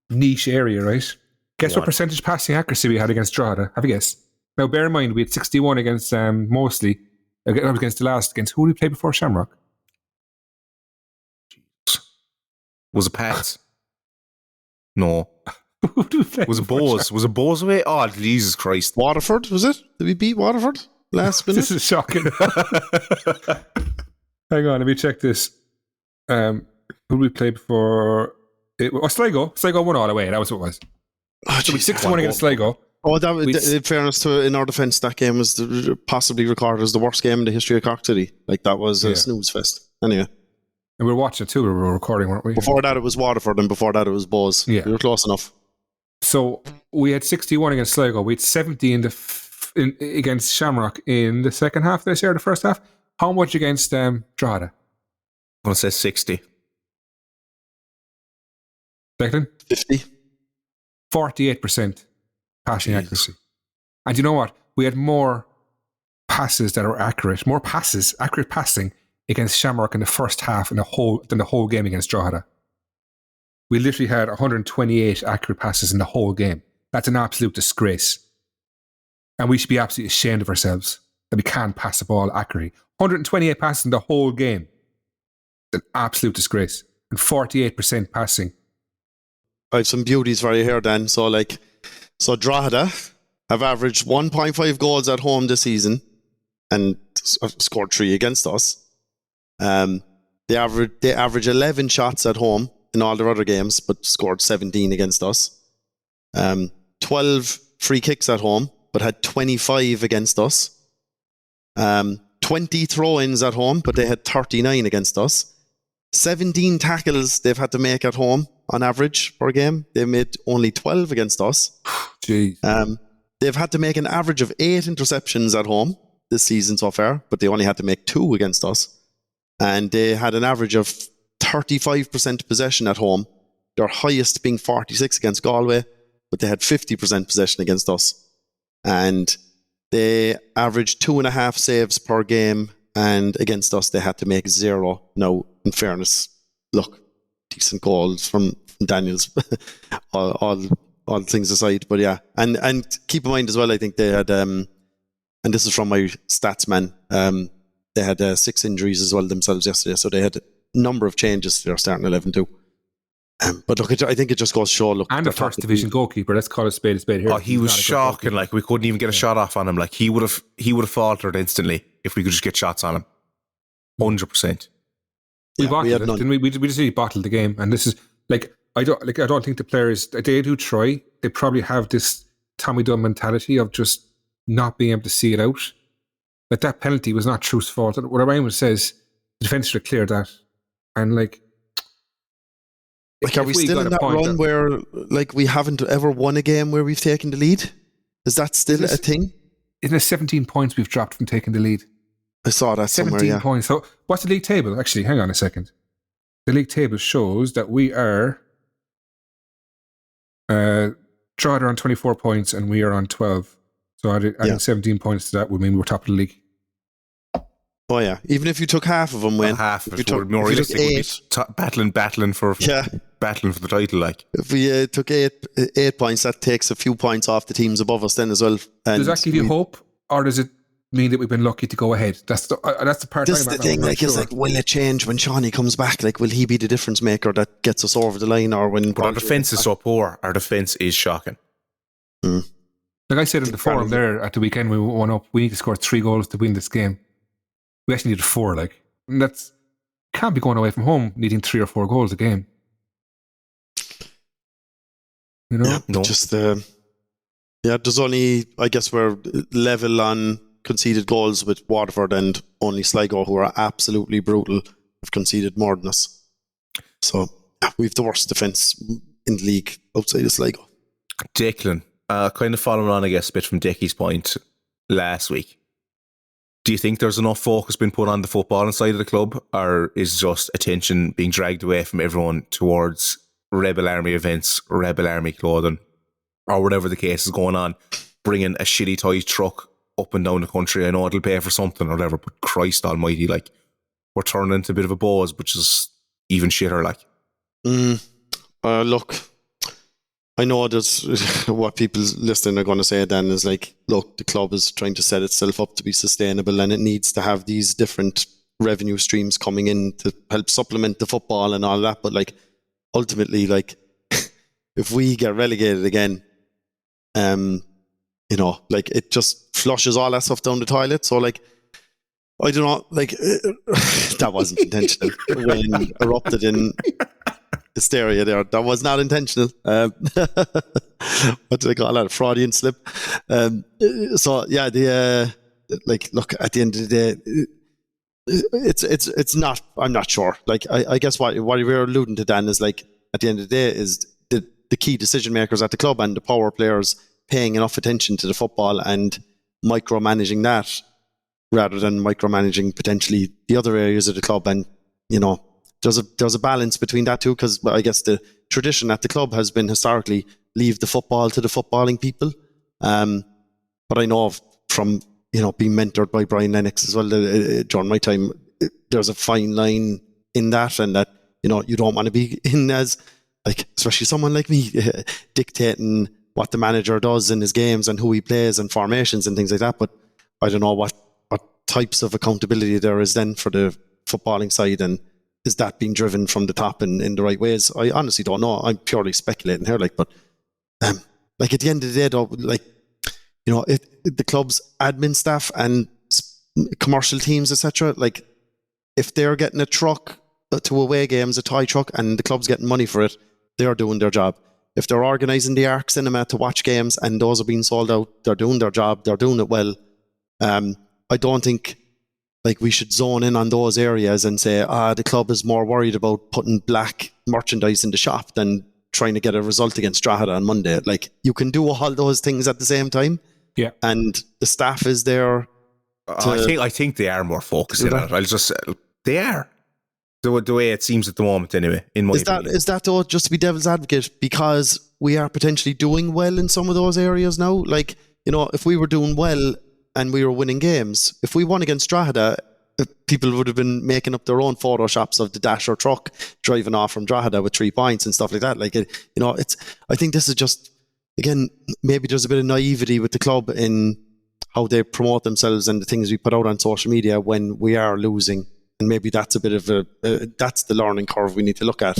D: niche area, right? Guess what percentage passing accuracy we had against Drogheda? Have a guess. Now, bear in mind, we had 61 against mostly, against the last, against who did we play before Shamrock?
B: Was it Pats? No. Was it Bose? Was it Bose away? Oh, Jesus Christ.
C: Waterford, was it? Did we beat Waterford last minute?
D: This is shocking. Hang on, let me check this. Who did we play before? Sligo. Sligo won all the way. That was what it was. So we 6-1 against Sligo.
C: In fairness to in our defence, that game was possibly recorded as the worst game in the history of Cork City. That was a snooze fest. Anyway.
D: And we were watching it too. We were recording, weren't we?
C: Before that, it was Waterford, and before that, it was Bose. Yeah. We were close enough.
D: So we had 61 against Sligo. We had 70 against Shamrock in the second half this year, the first half. How much against Drogheda?
B: I'm going to say 60.
D: Declan?
C: 50.
D: 48% passing accuracy. And you know what? We had more passes that are accurate, accurate passing against Shamrock in the first half than the whole game against Drogheda. We literally had 128 accurate passes in the whole game. That's an absolute disgrace. And we should be absolutely ashamed of ourselves that we can't pass the ball accurately. 128 passes in the whole game. It's an absolute disgrace. And 48% passing.
C: I have some beauties for you here, Dan. So Drogheda have averaged 1.5 goals at home this season and scored 3 against us. They average 11 shots at home in all their other games, but scored 17 against us. 12 free kicks at home, but had 25 against us. 20 throw-ins at home, but they had 39 against us. 17 tackles they've had to make at home on average per game. They made only 12 against us.
D: Jeez.
C: They've had to make an average of 8 interceptions at home this season so far, but they only had to make 2 against us. And they had an average of 35% possession at home, their highest being 46 against Galway, but they had 50% possession against us. And they averaged 2.5 saves per game, and against us they had to make 0. Now, in fairness, look, decent goals from Daniels, all all things aside, but yeah, and keep in mind as well, I think they had, and this is from my stats man, they had 6 injuries as well themselves yesterday, so they had a number of changes to their starting 11 too. But look, I think it just goes to show. Look,
D: and the first division goalkeeper. Let's call it spade here.
B: Oh, he was shocking. Like, we couldn't even get a shot off on him. Like, he would have faltered instantly if we could just get shots on him. 100%.
D: We bottled it, didn't we? We just really bottled the game, and this is like I don't think the players, they do try. They probably have this Tommy Dunn mentality of just not being able to see it out. Like, that penalty was not Truth's fault. What Ryan says, the defence should have cleared that, and like.
C: Like, are we still in that run where, like, we haven't ever won a game where we've taken the lead? Is that still a thing?
D: Isn't it 17 points we've dropped from taking the lead?
C: I saw that somewhere,
D: 17 points. So, what's the league table? Actually, hang on a second. The league table shows that we are Drogheda on 24 points and we are on 12. So, adding 17 points to that would mean we're top of the league.
C: Oh yeah, even if you took half of them,
B: half of it, more realistic, would be battling for the title. Like,
C: if we took 8 points, that takes a few points off the teams above us then as well. And
D: does that give you hope, or does it mean that we've been lucky to go ahead? That's the part.
C: That's the thing. Like, it's like, will it change when Shawnee comes back? Like, will he be the difference maker that gets us over the line, or when?
B: But our defence is so poor. Our defence is shocking.
C: Mm.
D: Like I said in the forum there at the weekend, we went up. We need to score 3 goals to win this game. We actually needed 4, like, and that's can't be going away from home needing 3 or 4 goals a game. You know,
C: yeah, no. Just there's only, I guess, we're level on conceded goals with Waterford and only Sligo, who are absolutely brutal, have conceded more than us. So we've the worst defence in the league outside of Sligo.
B: Declan, kind of following on, I guess, a bit from Dickie's point last week. Do you think there's enough focus being put on the footballing side of the club, or is just attention being dragged away from everyone towards Rebel Army events, Rebel Army clothing, or whatever the case is going on, bringing a shitty toy truck up and down the country? I know it'll pay for something or whatever, but Christ almighty, like, we're turning into a bit of a buzz, which is even shitter, like.
C: Look, I know there's what people listening are going to say then is like, look, the club is trying to set itself up to be sustainable and it needs to have these different revenue streams coming in to help supplement the football and all that. But like, ultimately, like, if we get relegated again, you know, like, it just flushes all that stuff down the toilet. So like, I don't know, like, that wasn't intentional when erupted in hysteria there. That was not intentional. What did I call that? A Freudian slip. So yeah, like, look, at the end of the day, it's not, I'm not sure. Like, I guess what we're alluding to, Dan, is like, at the end of the day is the key decision makers at the club and the power players paying enough attention to the football and micromanaging that rather than micromanaging potentially the other areas of the club. And, you know, there's a balance between that too, because I guess the tradition at the club has been historically leave the football to the footballing people. But I know from, you know, being mentored by Brian Lennox as well during my time, there's a fine line in that, and that, you know, you don't want to be in as, like, especially someone like me, dictating what the manager does in his games and who he plays and formations and things like that. But I don't know what types of accountability there is then for the footballing side, and is that being driven from the top in the right ways? I honestly don't know. I'm purely speculating here, like, but like, at the end of the day, though, like, you know, the club's admin staff and commercial teams, etc., like, if they're getting a truck to away games, a toy truck, and the club's getting money for it, they're doing their job. If they're organising the Arc Cinema to watch games and those are being sold out, they're doing their job, they're doing it well. I don't think, like, we should zone in on those areas and say, the club is more worried about putting black merchandise in the shop than trying to get a result against Drogheda on Monday. Like, you can do all those things at the same time. Yeah. And the staff is there.
B: I think they are more focused on it. They are. The way it seems at the moment, anyway, in my opinion. Is that, though, just to be devil's advocate, because we are potentially doing well in some of those areas now? Like, you know, if we were doing well and we were winning games, if we won against Drogheda, people would have been making up their own photoshops of the Dasher truck driving off from Drogheda with 3 points and stuff like that. Like, you know, I think this is just
C: again, maybe there's a bit of naivety with the club in how they promote themselves and the things we put out on social media when we are losing. And maybe that's a bit of that's the learning curve we need to look at.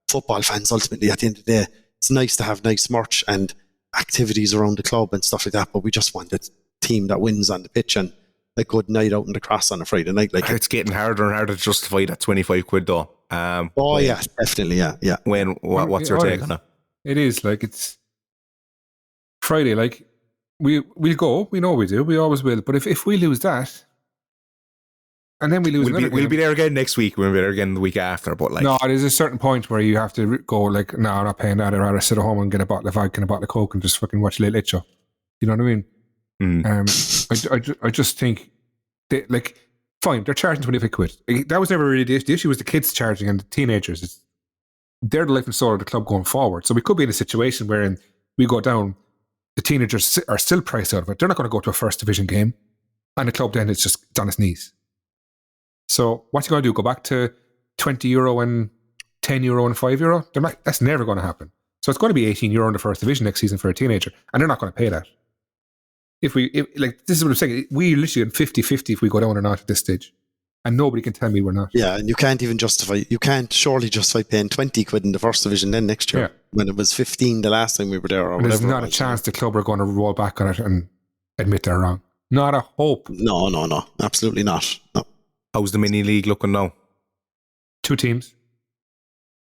C: Football fans, ultimately, at the end of the day, it's nice to have nice merch and activities around the club and stuff like that, but we just want a team that wins on the pitch and a good night out in the cross on a Friday night. Like,
B: it's getting harder and harder to justify that 25 quid though.
C: Yeah, definitely, yeah.
B: What's your take on it?
D: It is, like, it's Friday, like, we'll go, we know we do, we always will, but if we lose that, and then we lose
B: we'll be there again next week, we'll be there again the week after, but like...
D: No, there's a certain point where you have to go like, no, I'm not paying that, I'd rather sit at home and get a bottle of vodka and a bottle of Coke and just fucking watch Late Late Show. You know what I mean? I just think, like, fine, they're charging 25 quid. That was never really the issue. The issue was the kids charging and the teenagers. They're the life and soul of the club going forward. So we could be in a situation wherein we go down, the teenagers are still priced out of it. They're not going to go to a first division game. And the club then it's just on its knees. So what's he going to do? Go back to €20 and €10 and €5? That's never going to happen. So it's going to be €18 in the first division next season for a teenager. And they're not going to pay that. This is what I'm saying. We literally get 50-50 if we go down or not at this stage. And nobody can tell me we're not.
C: Yeah, and you can't surely justify paying 20 quid in the first division then next year when it was 15 the last time we were there or whatever.
D: There's not a chance the club are going to roll back on it and admit they're wrong. Not a hope.
C: No, absolutely not. No.
B: How's the mini league looking now?
D: 2 teams.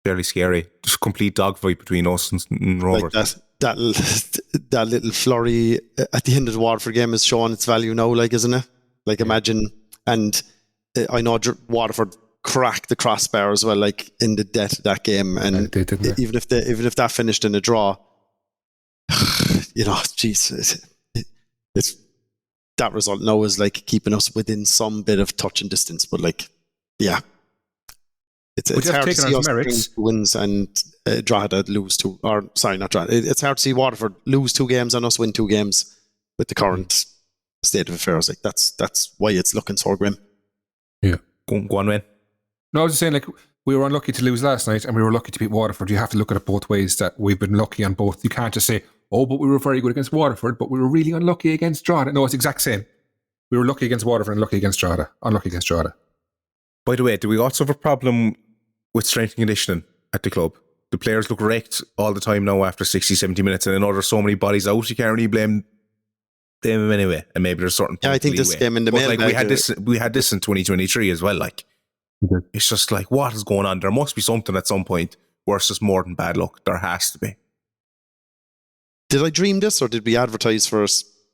B: Fairly scary. Just complete dogfight between us and Robert.
C: Like that little flurry at the end of the Waterford game is showing its value now, like, isn't it? Like, imagine, and I know Waterford cracked the crossbar as well, like, in the death of that game, and even if that finished in a draw, you know, geez, it's that result now is like keeping us within some bit of touch and distance, but like, yeah. It's hard to see us wins and Drogheda lose two, or sorry, not Drogheda. It's hard to see Waterford lose 2 games and us win 2 games with the current state of affairs. Like, that's why it's looking so grim.
D: Yeah.
B: Go on, win.
D: No, I was just saying, like, we were unlucky to lose last night and we were lucky to beat Waterford. You have to look at it both ways, that we've been lucky on both. You can't just say, oh, but we were very good against Waterford, but we were really unlucky against Drogheda. No, it's the exact same. We were lucky against Waterford and lucky against Drogheda. Unlucky against Drogheda.
B: By the way, do we also have a problem with strength and conditioning at the club? The players look wrecked all the time now after 60, 70 minutes, and I know there's so many bodies out, you can't really blame them anyway. And maybe there's certain...
C: Yeah, I think this game in the mail...
B: Like, we had this in 2023 as well. Like, It's just like, what is going on? There must be something at some point where it's just more than bad luck. There has to be.
C: Did I dream this, or did we advertise for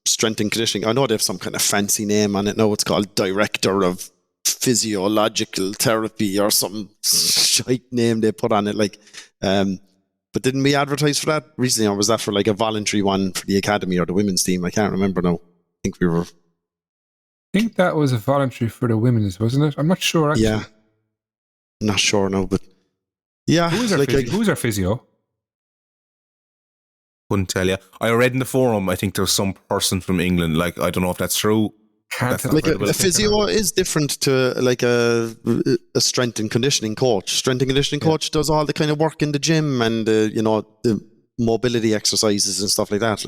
C: strength and conditioning? I know they have some kind of fancy name on it now. It's called Director of Physiological Therapy or some shite name they put on it. Like, but didn't we advertise for that recently, or was that for like a voluntary one for the academy or the women's team? I can't remember now. I
D: think that was a voluntary for the women's, wasn't it? I'm not sure, actually.
C: Yeah. I'm not sure now, but yeah.
D: Who's our physio?
B: Couldn't tell you. I read in the forum, I think there's some person from England. Like, I don't know if that's true.
C: Like a physio is different to like a strength and conditioning coach. Strength and conditioning coach does all the kind of work in the gym and the mobility exercises and stuff like that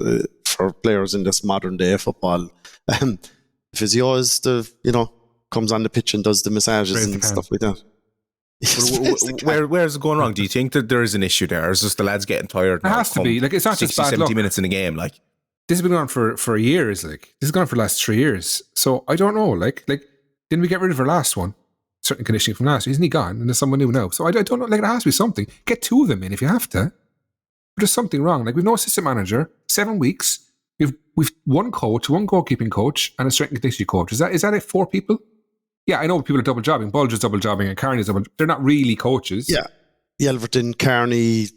C: for players in this modern day football. Physio is comes on the pitch and does the massages and stuff like that.
B: Where's it going wrong? Do you think that there is an issue there? Or is just the lads getting tired?
D: It has to be. Like, it's not
B: 60,
D: just bad
B: 70
D: luck.
B: minutes in a game. Like,
D: this has been going on for years. Like, this has gone on for the last 3 years. So I don't know. Like, didn't we get rid of our last one? Certain conditioning from last year. Isn't he gone? And there's someone new now. So I don't know. Like, there has to be something. Get 2 of them in if you have to. But there's something wrong. Like, we've no assistant manager. 7 weeks. We've 1 coach, 1 goalkeeping coach, and a strength and conditioning coach. Is that it? 4 people? Yeah, I know people are double jobbing. Bulger's double jobbing and Carney's double. They're not really coaches.
C: Yeah, Yelverton, Carney,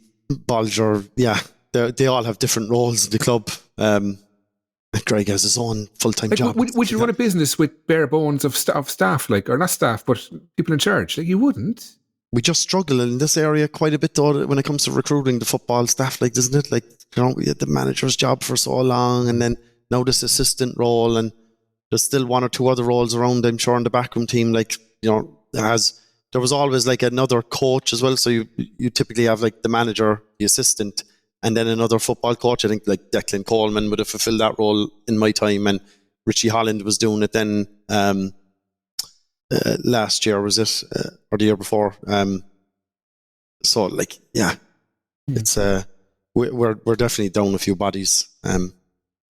C: Bulger. Yeah, they all have different roles in the club. Greg has his own full-time job.
D: Would you run a business with bare bones of staff, like, or not staff, but people in charge? Like, you wouldn't.
C: We just struggle in this area quite a bit, though, when it comes to recruiting the football staff. Like, doesn't it? Like, we had the manager's job for so long, and then now this assistant role, and there's still 1 or 2 other roles around, I'm sure, in the backroom team. Like, there was always like another coach as well. So you typically have like the manager, the assistant, and then another football coach. I think like Declan Coleman would have fulfilled that role in my time, and Richie Holland was doing it then last year, was it? Or the year before. So like, yeah, it's we're definitely down a few bodies.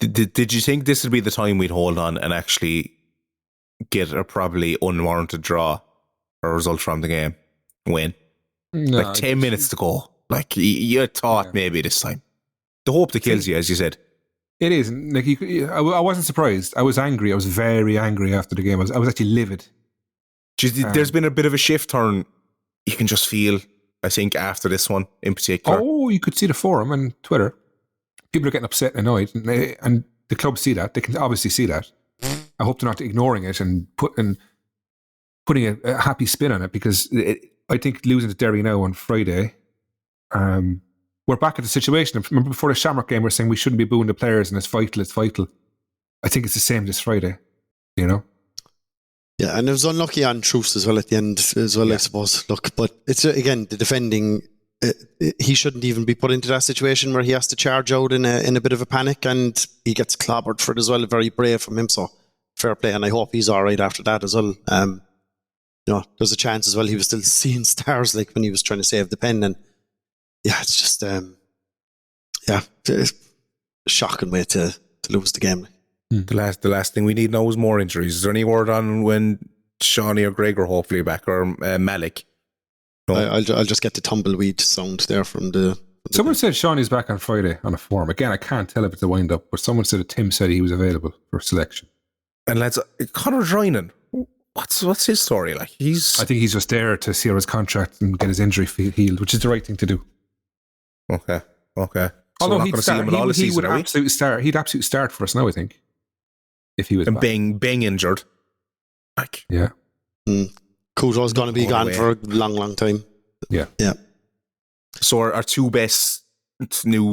B: Did you think this would be the time we'd hold on and actually get a probably unwarranted draw or result from the game? Win.
D: No,
B: like 10 minutes to go. Like you thought maybe this time. The hope that kills you, as you said.
D: It is. Like I wasn't surprised. I was angry. I was very angry after the game. I was actually livid.
B: There's been a bit of a shift turn. You can just feel, I think, after this one in particular.
D: Oh, you could see the forum and Twitter. People are getting upset and annoyed, and the club see that. They can obviously see that. I hope they're not ignoring it and putting a happy spin on it, because I think losing to Derry now on Friday, we're back at the situation. Remember before the Shamrock game, we were saying we shouldn't be booing the players and it's vital. I think it's the same this Friday, you know?
C: Yeah, and it was unlucky on Truce as well at the end as well, I suppose. Look, but it's, again, the defending, he shouldn't even be put into that situation where he has to charge out in a bit of a panic, and he gets clobbered for it as well. Very brave from him, so fair play, and I hope he's all right after that as well. You know, there's a chance as well he was still seeing stars like when he was trying to save the pen, and yeah, it's just shocking way to lose the game.
B: The last thing we need now is more injuries. Is there any word on when Shawnee or Greg are hopefully back, or Malik? No.
C: I'll just get the tumbleweed sound there from the.
D: Someone said Shawnee's back on Friday on a form. Again, I can't tell if it's a wind up, but someone said that Tim said he was available for selection.
B: And lads, Conor Drinan, what's his story like?
D: I think he's just there to see out his contract and get his injury healed, which is the right thing to do.
B: Okay. So
D: although
B: he
D: would absolutely start. He'd absolutely start for us now, I think, if he was.
B: And Beng injured. Like,
D: yeah.
C: Kudo's going to be gone for a long time.
D: Yeah.
B: So our two best new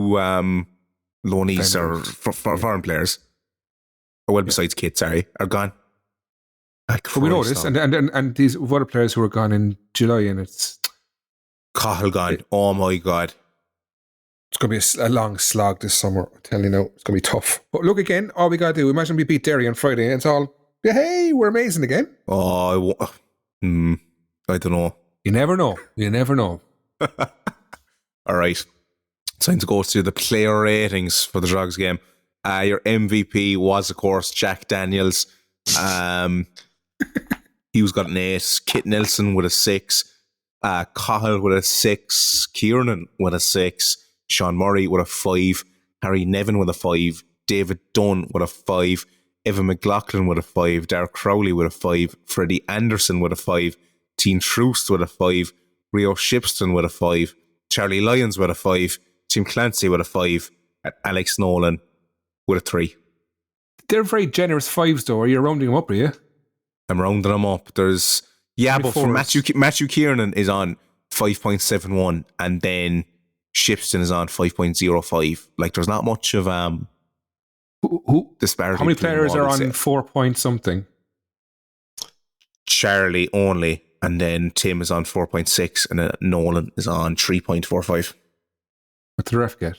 B: loanees or foreign players, besides Kit, are gone. Like,
D: but we know this, and these other players who are gone in July, and it's
B: Cahill gone. Oh my God.
D: It's going to be a long slog this summer. I'm telling you now, it's going to be tough. But look, again, all we got to do, imagine we beat Derry on Friday, and it's all, hey, we're amazing again.
B: Oh, I don't know.
D: You never know.
B: All right. Time to go through the player ratings for the Drogs game. Your MVP was, of course, Jack Daniels. Hughes got an 8. Kit Nelson with a 6. Cahill with a 6. Kieran with a 6. Sean Murray with a 5. Harry Nevin with a 5. David Dunn with a 5. Evan McLaughlin with a 5. Derek Crowley with a 5. Freddie Anderson with a 5. Teen Troost with a 5. Rio Shipston with a 5. Charlie Lyons with a 5. Tim Clancy with a 5. And Alex Nolan with a 3.
D: They're very generous 5s, though. Are you rounding them up, are you?
B: I'm rounding them up. But for Matthew Kiernan is on 5.71, and then Shipston is on 5.05. Like, there's not much of disparity.
D: How many players are on 4 point something?
B: Charlie only, and then Tim is on 4.6, and then Nolan is on 3.45.
D: What did the ref get?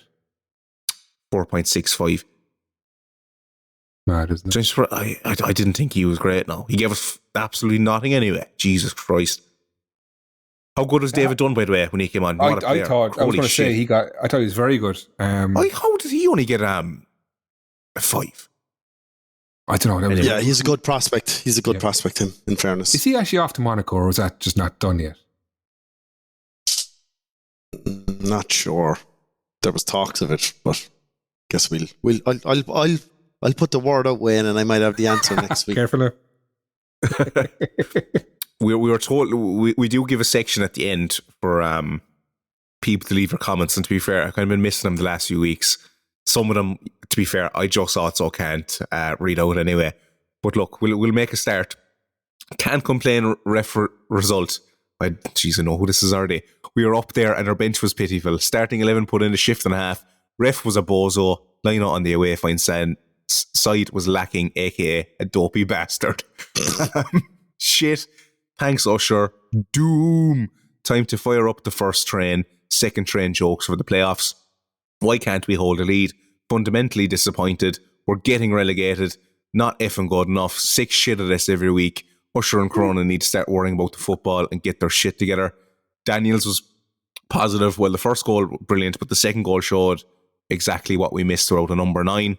B: 4.65.
D: Mad, isn't it?
B: I didn't think he was great. No, he gave us absolutely nothing anyway. Jesus Christ! How good was David Dunn, by the way, when he came on?
D: I thought he was very good.
B: How did he only get a 5?
D: I don't know.
C: Yeah, he's a good prospect. He's a good prospect, in fairness.
D: Is he actually off to Monaco, or is that just not done yet?
C: Not sure. There was talks of it, but guess I'll put the word out, Wayne, and I might have the answer next week.
D: Careful now.
B: We were told we do give a section at the end for people to leave their comments, and to be fair, I've kind of been missing them the last few weeks. Some of them, to be fair, I just thought so can't read out anyway. But look, we'll make a start. Can't complain result. I know who this is already. We were up there and our bench was pitiful. Starting 11 put in a shift and a half. Ref was a bozo. Line-out on the away fine side was lacking, aka a dopey bastard. Shit. Thanks, Usher. Doom. Time to fire up the first train. Second train jokes for the playoffs. Why can't we hold a lead? Fundamentally disappointed. We're getting relegated. Not effing good enough. Sick shit of this every week. Usher and Corona need to start worrying about the football and get their shit together. Daniels was positive. Well, the first goal, brilliant, but the second goal showed exactly what we missed throughout a number 9.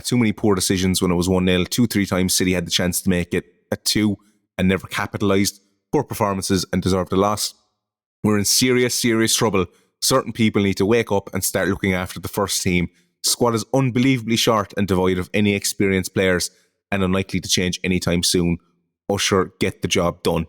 B: Too many poor decisions when it was 1-0. 2-3 times City had the chance to make it at 2 and never capitalised. Poor performances and deserved a loss. We're in serious, serious trouble. Certain people need to wake up and start looking after the first team. Squad is unbelievably short and devoid of any experienced players and unlikely to change anytime soon. Usher, get the job done.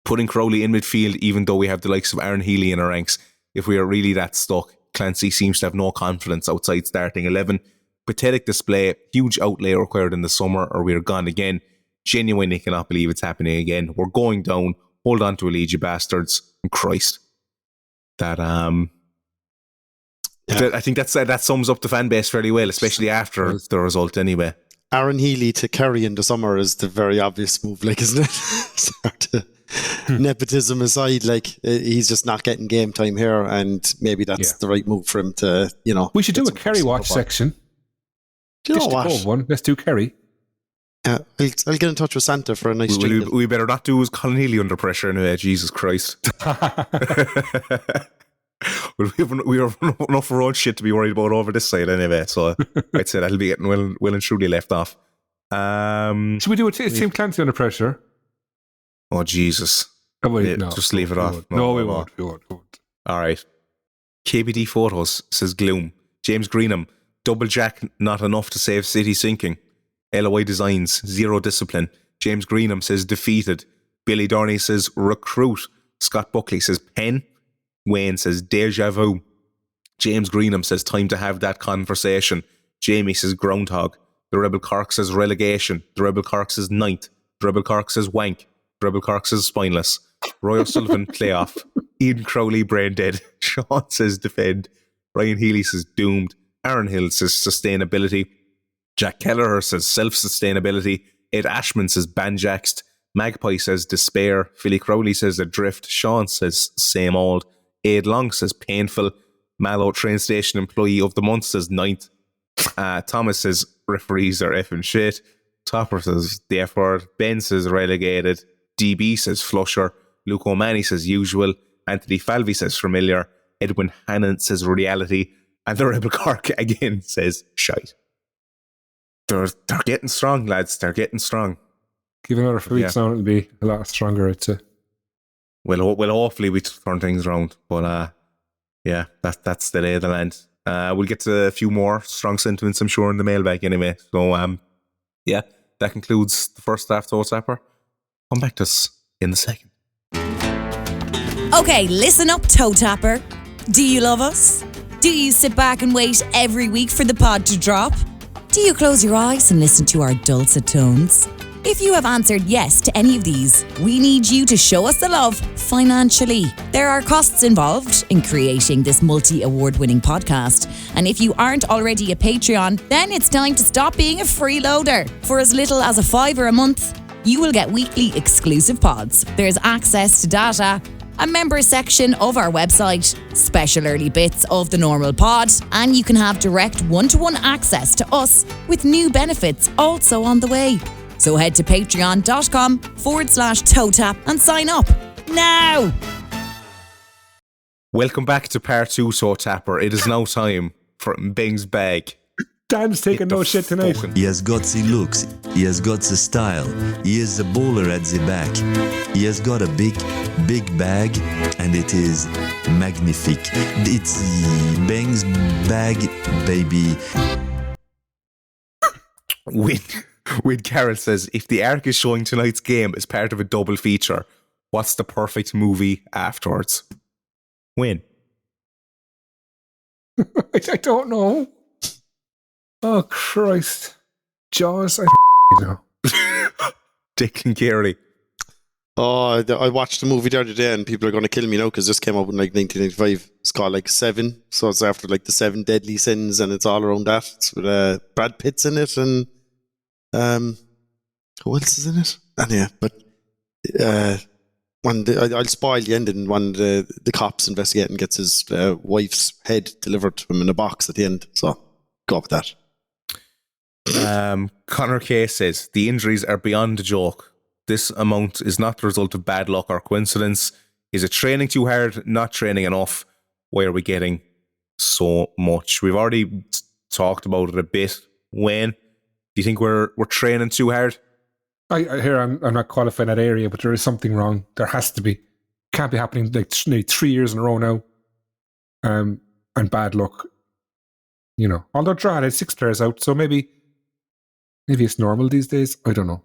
B: Putting Crowley in midfield, even though we have the likes of Aaron Healy in our ranks, if we are really that stuck. Clancy seems to have no confidence outside starting 11. Pathetic display, huge outlay required in the summer or we're gone again. Genuinely cannot believe it's happening again. We're going down. Hold on to a lead, you bastards. And Christ. I think that sums up the fan base fairly well, especially after the result anyway.
C: Aaron Healy to Kerry in the summer is the very obvious move, like, isn't it? Nepotism aside, like, he's just not getting game time here, and maybe that's the right move for him to,
D: We should do a Kerry watch section.
C: Do you know what?
D: Let's do Kerry.
C: I'll get in touch with Santa for a nice jingle.
B: We better not do Colin Healy under pressure anyway, Jesus Christ. we have enough of our own shit to be worried about over this side anyway, so I'd say that'll be getting well and truly left off.
D: Should we do a Team Clancy under pressure?
B: Oh, Jesus. Just leave it off.
D: No, we won't.
B: All right. KBD Photos says gloom. James Greenham, double jack, not enough to save City sinking. LOI Designs, zero discipline. James Greenham says defeated. Billy Dorney says recruit. Scott Buckley says pen. Wayne says deja vu. James Greenham says time to have that conversation. Jamie says groundhog. The Rebel Cork says relegation. The Rebel Cork says ninth. The Rebel Cork says wank. The Rebel Cork says spineless. Roy O'Sullivan playoff. Ian Crowley brain dead. Sean says defend. Ryan Healy says doomed. Aaron Hill says sustainability. Jack Kelleher says self-sustainability. Ed Ashman says banjaxed. Magpie says despair. Philly Crowley says adrift. Sean says same old. Aid Long says painful. Mallow train station employee of the month says ninth. Thomas says referees are effing shit. Topper says the F word. Ben says relegated. DB says flusher. Luke O'Mahony says usual. Anthony Falvey says familiar. Edwin Hannon says reality. And the Rebel Cork again says shite. They're getting strong, lads. They're getting strong.
D: Give another few weeks now, it'll be a lot stronger, I'd say.
B: Well, hopefully we turn things around. But that's the lay of the land. We'll get to a few more strong sentiments, I'm sure, in the mailbag anyway. So, that concludes the first half TOTAPper. Come back to us in the second.
F: Okay, listen up, TOTAPper. Do you love us? Do you sit back and wait every week for the pod to drop? Do you close your eyes and listen to our dulcet tones? If you have answered yes to any of these, we need you to show us the love financially. There are costs involved in creating this multi-award-winning podcast. And if you aren't already a Patreon, then it's time to stop being a freeloader. For as little as $5 a month, you will get weekly exclusive pods. There's access to data, a member section of our website, special early bits of the normal pod, and you can have direct one-to-one access to us with new benefits also on the way. So head to patreon.com/TOTAP and sign up now.
B: Welcome back to part 2 TOTAPper. It is now time for MbengBag.
D: Dan's taking no shit tonight.
G: He has got the looks, he has got the style, he is a bowler at the back. He has got a big bag, and it is magnifique. It's the MbengBag, baby.
B: Win Carroll says, if the Arc is showing tonight's game as part of a double feature, what's the perfect movie afterwards? Win.
D: I don't know. Oh, Christ. Jaws, I know.
B: Declan Carey.
C: Oh, I watched the movie the other day, and people are going to kill me now because this came out in like 1995. It's called like Seven, so it's after like the 7 deadly sins, and it's all around that. It's with Brad Pitt's in it, and who else is in it? And yeah, but I'll spoil the ending when the cops investigating gets his wife's head delivered to him in a box at the end. So go with that.
B: Connor K says, the injuries are beyond a joke. This amount is not the result of bad luck or coincidence. Is it training too hard, not training enough? Why are we getting so much? We've already talked about it a bit. Wayne, do you think we're training too hard?
D: I'm not qualified in that area, but there is something wrong. There has to be. Can't be happening like nearly 3 years in a row now. And bad luck. You know, although Drogheda had 6 players out, so maybe it's normal these days. I don't know.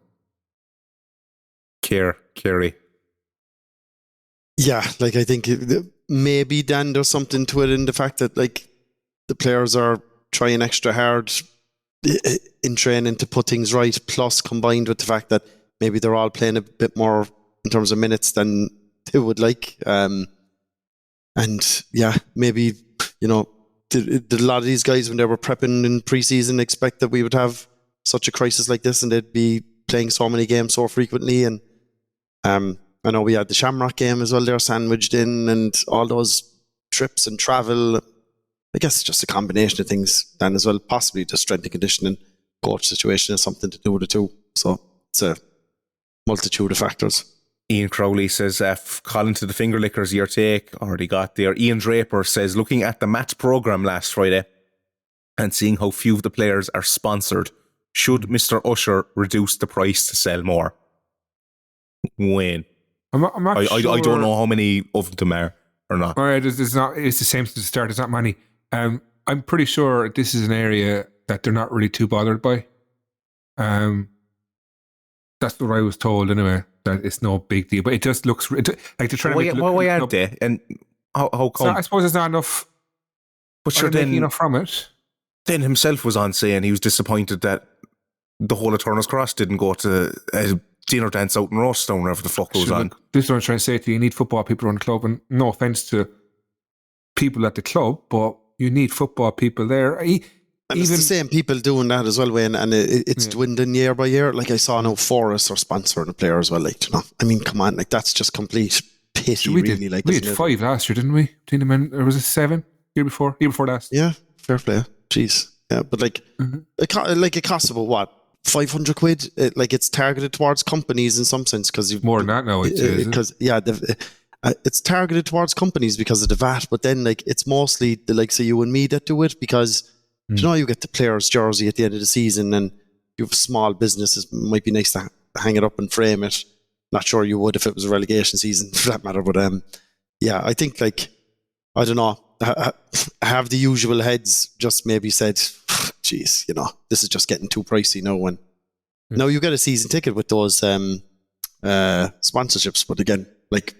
B: Kerry.
C: Yeah, like I think maybe, Dan, there's something to it in the fact that like the players are trying extra hard in training to put things right, plus combined with the fact that maybe they're all playing a bit more in terms of minutes than they would like. And yeah, maybe, you know, a lot of these guys, when they were prepping in pre-season, expect that we would have such a crisis like this and they'd be playing so many games so frequently. And I know we had the Shamrock game as well there sandwiched in, and all those trips and travel. I guess it's just a combination of things, Dan, as well. Possibly the strength and conditioning coach situation has something to do with it too. So it's a multitude of factors.
B: Ian Crowley says, calling to the finger lickers, your take, already got there. Ian Draper says, looking at the match programme last Friday and seeing how few of the players are sponsored, should Mr. Usher reduce the price to sell more? Wayne.
D: I'm not sure.
B: I don't know how many of them are or not.
D: All right, it's the same to the start. There's not many. I'm pretty sure this is an area that they're not really too bothered by. That's what I was told anyway, that it's no big deal. But it just looks like they're trying to make it look...
B: Why aren't they? And how come?
D: So I suppose it's not enough.
B: But sure, then
D: enough from it. Then
B: himself was on saying he was disappointed that the whole of Turner's Cross didn't go to a dinner dance out in Rostown, wherever the fuck goes on.
D: This is what I'm trying to say to you. You need football people around the club, and no offence to people at the club, but you need football people there.
C: And it's the same people doing that as well, Wayne, and it's dwindling year by year. Like I saw now Forest are sponsoring a player as well. Like, you know, I mean, come on, like that's just complete pity, really.
D: We had 5 last year, didn't we? Between the men, or was it 7 year before last?
C: Yeah, fair play. Jeez, yeah, but like, it costs about what? 500 quid, like it's targeted towards companies in some sense because you've
D: more than that now.
C: Because it's targeted towards companies because of the VAT, but then like it's mostly the likes of you and me that do it because you know you get the player's jersey at the end of the season, and you have small businesses. It might be nice to hang it up and frame it. Not sure you would if it was a relegation season for that matter, but yeah, I think like I don't know. Have the usual heads just maybe said, geez, you know, this is just getting too pricey now. When now you get a season ticket with those sponsorships, but again, like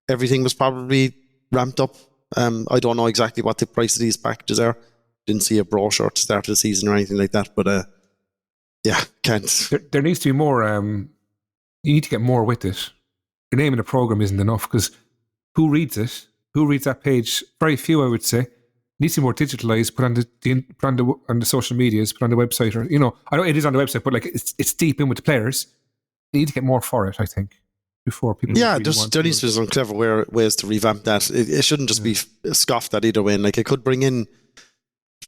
C: everything was probably ramped up. I don't know exactly what the price of these packages are. Didn't see a brochure to start the season or anything like that, but yeah, can't.
D: There needs to be more. You need to get more with it. The name of the program isn't enough because who reads it? Who reads that page? Very few, I would say. Needs to be more digitalized. Put on the social medias. Put on the website, or you know, I know it is on the website, but like it's deep in with the players. You need to get more for it, I think, before people.
C: Yeah, there needs to be some clever ways to revamp that. It shouldn't just be scoffed at either way. And like it could bring in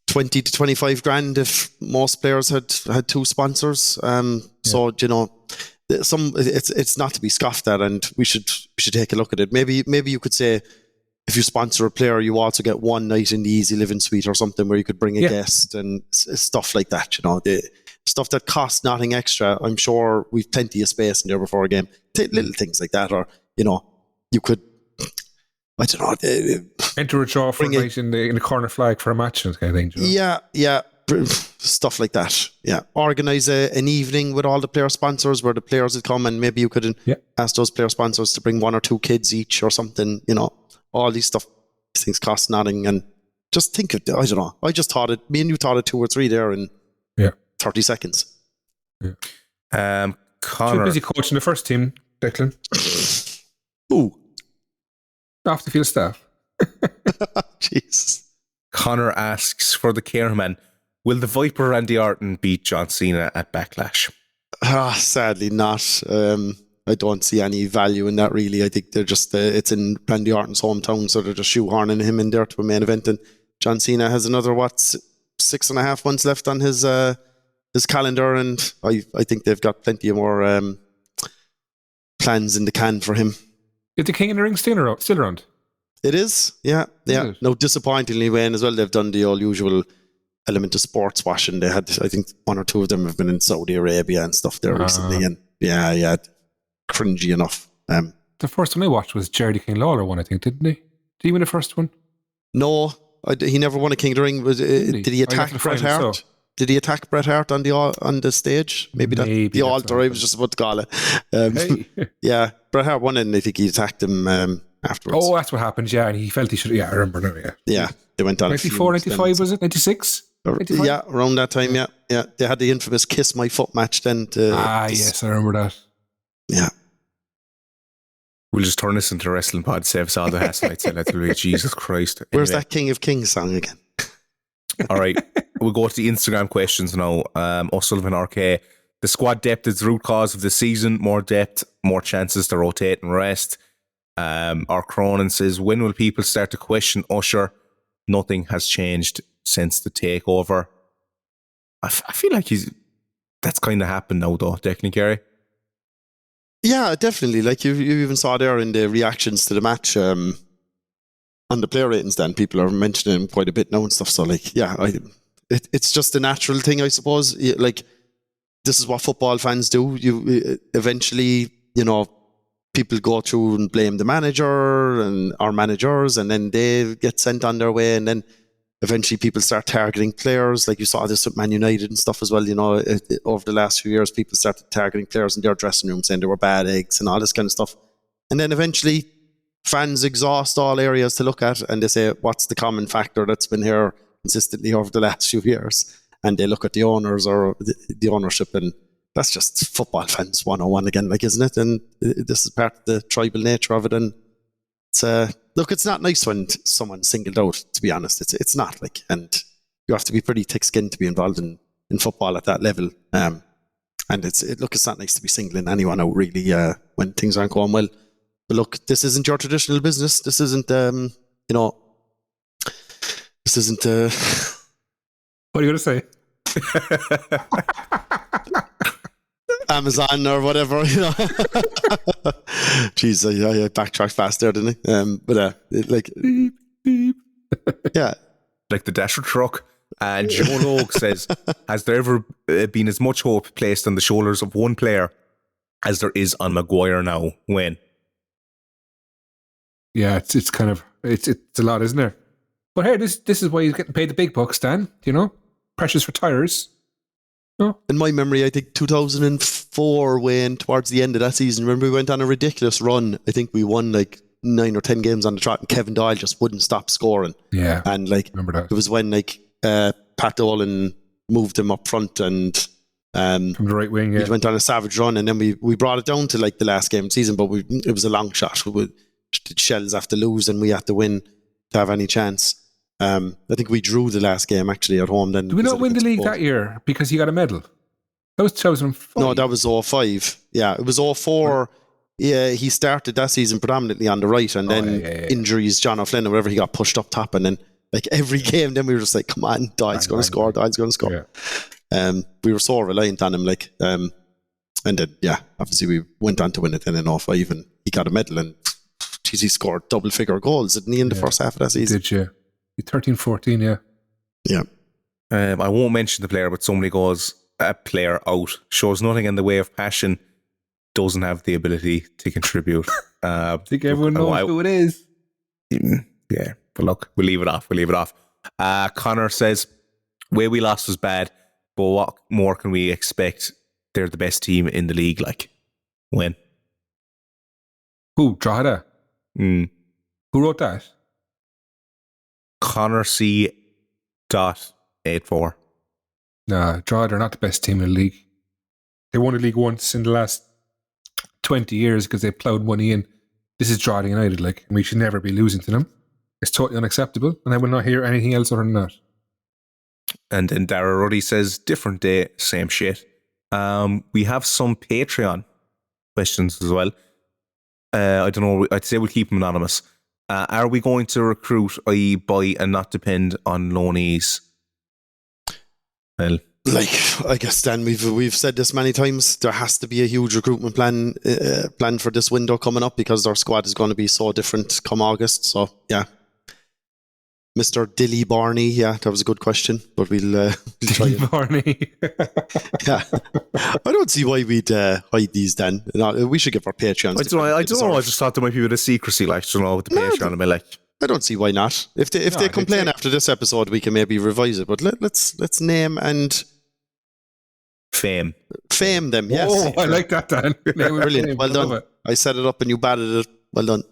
C: 20 to 25 grand if most players had 2 sponsors. So you know, it's not to be scoffed at, and we should take a look at it. Maybe you could say, if you sponsor a player, you also get one night in the Easy Living Suite or something where you could bring a guest and stuff like that. You know, the stuff that costs nothing extra. I'm sure we've plenty of space in there before a game. Little things like that, or you know, you could. I don't know.
D: Enter a draw for a night in the corner flag for a match and kind of thing. You know?
C: Yeah, stuff like that. Yeah, organise an evening with all the player sponsors where the players would come, and maybe you could ask those player sponsors to bring 1 or 2 kids each or something. You know. All these things cost nothing, and just think of it. I don't know. I just thought it. Me and you thought it 2 or 3 there in 30 seconds.
B: Yeah. Connor,
D: too busy coaching the first team, Declan.
C: Ooh,
D: off the field staff.
C: Jesus.
B: Connor asks for the Careman. Will the Viper Randy Orton beat John Cena at Backlash?
C: Sadly not. I don't see any value in that really. I think they're just it's in Randy Orton's hometown, so they're just shoehorning him in there to a main event. And John Cena has another 6.5 months left on his calendar, and I think they've got plenty of more plans in the can for him.
D: Is the King of the Ring still around?
C: It is, yeah. No, disappointingly, Wayne as well. They've done the all usual element of sports washing. They had, I think, 1 or 2 of them have been in Saudi Arabia and stuff there recently, and yeah, cringy enough.
D: The first one I watched was Jerry King Lawler one, I think, didn't he? Did he win the first one?
C: No, he never won a King of the Ring. Did he attack Bret Hart? So. Did he attack Bret Hart on the stage? Maybe the altar. I was just about to call it. Yeah, Bret Hart won it, and I think he attacked him afterwards.
D: Oh, that's what happened. Yeah, and he felt he should. Yeah, I remember now.
C: Yeah, they went on.
D: 94, 95 was it? 96? 95?
C: Yeah, around that time. Yeah. They had the infamous "Kiss My Foot" match then.
D: Yes, I remember that.
C: Yeah.
B: We'll just turn this into a wrestling pod, save us all the hassle. I'd say that will be Jesus Christ.
C: Where's that King of Kings song again?
B: All right, we'll go to the Instagram questions now. O'Sullivan RK, the squad depth is the root cause of the season. More depth, more chances to rotate and rest. Our Cronin says, when will people start to question Usher? Nothing has changed since the takeover. I feel like that's kind of happened now, though, Declan Gary.
C: Yeah, definitely. Like you even saw there in the reactions to the match on the player ratings. Then people are mentioning him quite a bit now and stuff. So like, yeah, it's just a natural thing, I suppose. Like this is what football fans do. You eventually, people go through and blame the manager and our managers, and then they get sent on their way, and then eventually people start targeting players. Like you saw this with Man United and stuff as well. Over the last few years, people started targeting players in their dressing room, saying they were bad eggs and all this kind of stuff. And then eventually fans exhaust all areas to look at, and they say, what's the common factor that's been here consistently over the last few years? And they look at the owners or the ownership, and that's just football fans 101 again, like, isn't it? And this is part of the tribal nature of it. And it's not nice when someone's singled out, to be honest. It's not, like, and you have to be pretty thick-skinned to be involved in football at that level. And it's not nice to be singling anyone out, really, when things aren't going well. But look, this isn't your traditional business. This isn't, this isn't...
D: What are you going to say?
C: Amazon or whatever, Jeez, I backtracked fast there, didn't I?
D: Beep, beep.
C: Yeah.
B: Like the Dasher truck. Joe Logue says, has there ever been as much hope placed on the shoulders of one player as there is on Maguire now? When?
D: Yeah, it's kind of, it's a lot, isn't there? But hey, this is why he's getting paid the big bucks, Dan, Precious for tires. Oh.
C: In my memory, I think 2004, Wayne, towards the end of that season, remember we went on a ridiculous run. I think we won like 9 or 10 games on the trot, and Kevin Doyle just wouldn't stop scoring.
D: Yeah.
C: And like,
D: remember that.
C: It was when like Pat Dolan moved him up front, and
D: from the right wing, yeah.
C: We went on a savage run, and then we brought it down to like the last game of the season, but it was a long shot. We did Shells have to lose, and we had to win to have any chance. I think we drew the last game actually at home. Then
D: did we not win the league that year because he got a medal? That was 2005.
C: No, that was 05. Yeah, it was 04. Yeah, he started that season predominantly on the right, and then injuries, John O'Flynn or whatever, he got pushed up top, and then like every game, then we were just like, come on, Doyle's going to score, Doyle's going to score. Yeah. We were so reliant on him, like, and then obviously we went on to win it then in 05, and he got a medal, and he scored double figure goals, didn't he, in the first half of that season?
D: Did you? 13-14, yeah.
C: Yeah.
B: I won't mention the player, but somebody goes, a player out, shows nothing in the way of passion, doesn't have the ability to contribute.
D: I think everyone knows who it is.
B: Yeah, but look, we'll leave it off. Connor says, way we lost was bad, but what more can we expect? They're the best team in the league, like. When?
D: Who? Drogheda? Who wrote that?
B: Connor C.84.
D: Nah, Drogheda are not the best team in the league. They won the league once in the last 20 years because they ploughed money in. This is Drogheda United, like, and we should never be losing to them. It's totally unacceptable, and I will not hear anything else other than that.
B: And then Dara Ruddy says, different day, same shit. We have some Patreon. questions as well. I don't know. I'd say we'll keep them anonymous. Are we going to recruit, i.e. buy and not depend on loanees? Well,
C: like, I guess, Dan, we've said this many times, there has to be a huge recruitment plan for this window coming up because our squad is going to be so different come August. So, yeah. Mr. Dilly Barney, yeah, that was a good question, but we'll try it.
D: Barney.
C: Yeah. I don't see why we'd hide these, Dan. No, we should give our Patreons.
B: I don't know. I just thought there might be a bit of secrecy, like, you know, with the Patreon. I mean, like,
C: I don't see why not. If they complain after this episode, we can maybe revise it. But let's name and
B: fame
C: them. Yes.
D: Oh, I like that, Dan.
C: Brilliant. Well done. I set it up and you batted it. Well done.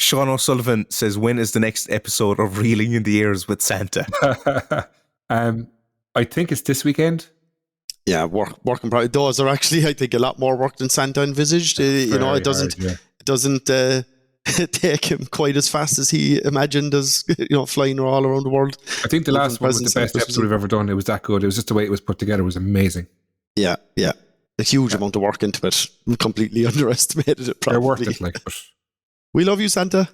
B: Sean O'Sullivan says, when is the next episode of Reeling in the Ears with Santa?
D: I think it's this weekend.
C: Yeah, working probably. Those are actually, I think, a lot more work than Santa envisaged. It doesn't take him quite as fast as he imagined as, flying all around the world.
D: I think the last one was the best episode we've ever done. It was that good. It was just the way it was put together. It was amazing.
C: Yeah. A huge amount of work into it. We completely underestimated it, probably.
D: They're worth it, like, but...
C: We love you, Santa.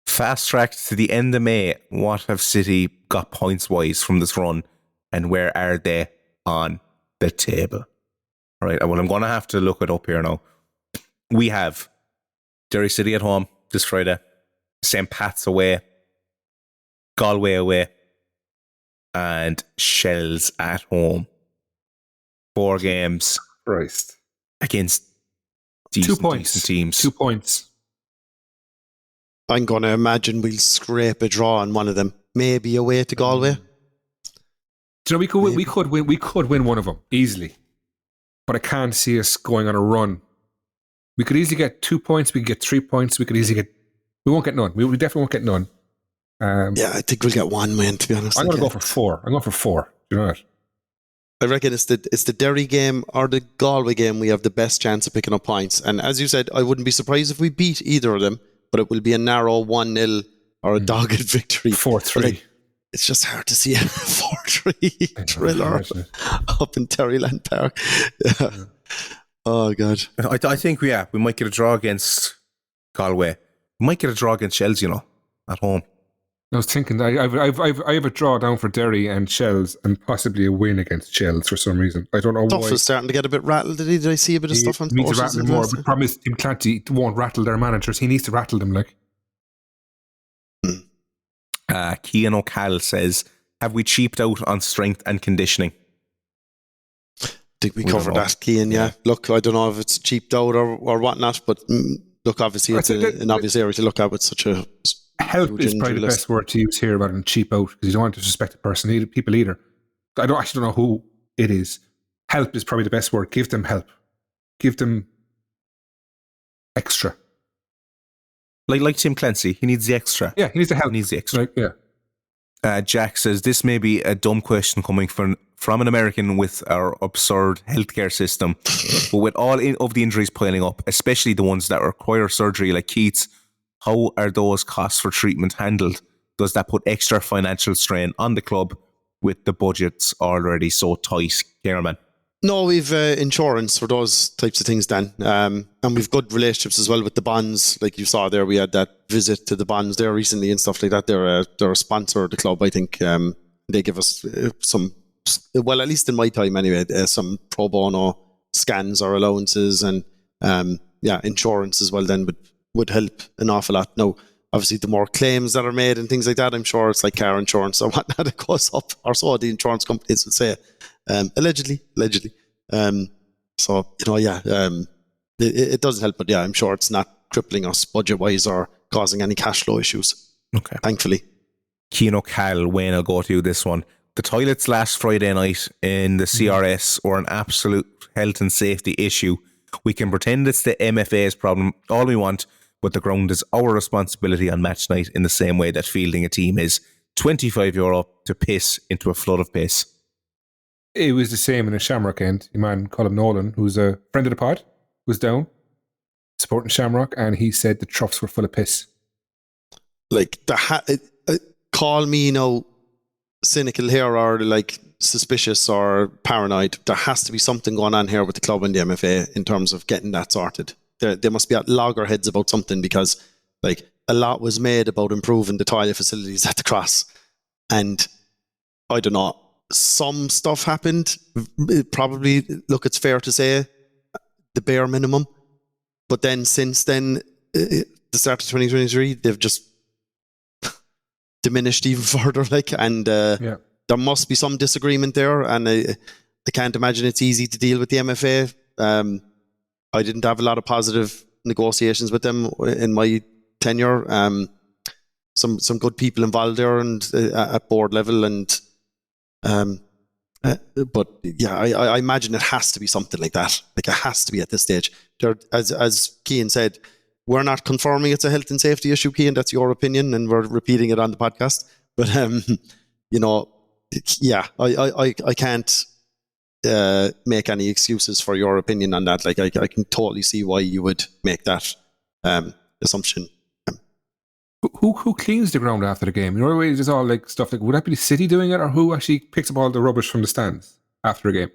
B: Fast tracked to the end of May. What have City got points-wise from this run, and where are they on the table? All right, well, I'm going to have to look it up here now. We have Derry City at home this Friday, St. Pat's away, Galway away, and Shells at home. 4 games.
D: Christ.
B: Against decent teams.
D: 2 points.
C: I'm going to imagine we'll scrape a draw on one of them. Maybe away to Galway.
D: Do you know, we could win one of them easily, but I can't see us going on a run. We could easily get 2 points. We could get 3 points. We won't get none. We definitely won't get none.
C: Yeah, I think we'll get 1 win, to be honest.
D: I'm going to go for 4. I'm going for 4. Do you know that?
C: I reckon it's the Derry game or the Galway game we have the best chance of picking up points. And as you said, I wouldn't be surprised if we beat either of them, but it will be a narrow 1-0 or a dogged victory.
D: 4-3.
C: It's just hard to see a 4-3 thriller up in Terryland Park. Yeah. Oh, God.
B: I think, we might get a draw against Galway. We might get a draw against Shells, at home.
D: I was thinking, I have a draw down for Derry and Shells and possibly a win against Shells for some reason. I don't know why.
C: Stuff is starting to get a bit rattled. Did I see a bit of stuff on
D: He needs to rattle more. But the problem is, Tim Clancy won't rattle their managers. He needs to rattle them, like.
B: Cian O'Call says, have we cheaped out on strength and conditioning?
C: I think we covered that, Cian, yeah. Look, I don't know if it's cheaped out or whatnot, but look, obviously it's an obvious area to look at with such a...
D: Help is probably the best word to use here rather than cheap out, because you don't want to disrespect the person, people either. I actually don't know who it is. Help is probably the best word. Give them help. Give them extra.
B: Like Tim Clancy, he needs the extra.
D: Yeah, he needs the help.
B: He needs the extra.
D: Yeah.
B: Jack says, this may be a dumb question coming from an American with our absurd healthcare system, but with all of the injuries piling up, especially the ones that require surgery like Keats, how are those costs for treatment handled? Does that put extra financial strain on the club with the budgets already so tight, Cameron?
C: No, we've insurance for those types of things, Dan. And we've good relationships as well with the bonds. Like you saw there, we had that visit to the bonds there recently and stuff like that. They're a sponsor of the club, I think. They give us some, well, at least in my time anyway, some pro bono scans or allowances and insurance as well then would help an awful lot. Now, obviously, the more claims that are made and things like that, I'm sure it's like car insurance or whatnot, it goes up, or so the insurance companies would say. Allegedly. It doesn't help, but I'm sure it's not crippling us budget-wise or causing any cash flow issues.
B: Okay.
C: Thankfully.
B: Cian O'Call, Wayne, I'll go to you this one. The toilets last Friday night in the CRS were an absolute health and safety issue. We can pretend it's the MFA's problem all we want, but the ground is our responsibility on match night in the same way that fielding a team is. €25 to piss into a flood of piss.
D: It was the same in a Shamrock end. Your man, Colin Nolan, who's a friend of the pod, was down supporting Shamrock, and he said the troughs were full of piss.
C: Like, call me, cynical here or like suspicious or paranoid, there has to be something going on here with the club and the MFA in terms of getting that sorted. They must be at loggerheads about something, because like a lot was made about improving the toilet facilities at the Cross, and I don't know, some stuff happened. Probably, look, it's fair to say the bare minimum, but then since then, the start of 2023, they've just diminished even further. Like, and there must be some disagreement there, and I can't imagine it's easy to deal with the MFA. I didn't have a lot of positive negotiations with them in my tenure. Some good people involved there and at board level, and but yeah, I imagine it has to be something like that. Like, it has to be at this stage. There, as Cian said, we're not confirming it's a health and safety issue, Cian. That's your opinion, and we're repeating it on the podcast. But you know, yeah, I can't make any excuses for your opinion on that. Like, I can totally see why you would make that assumption.
D: Who cleans the ground after the game? You know, it's all like stuff like, would that be the city doing it, or who actually picks up all the rubbish from the stands after a game?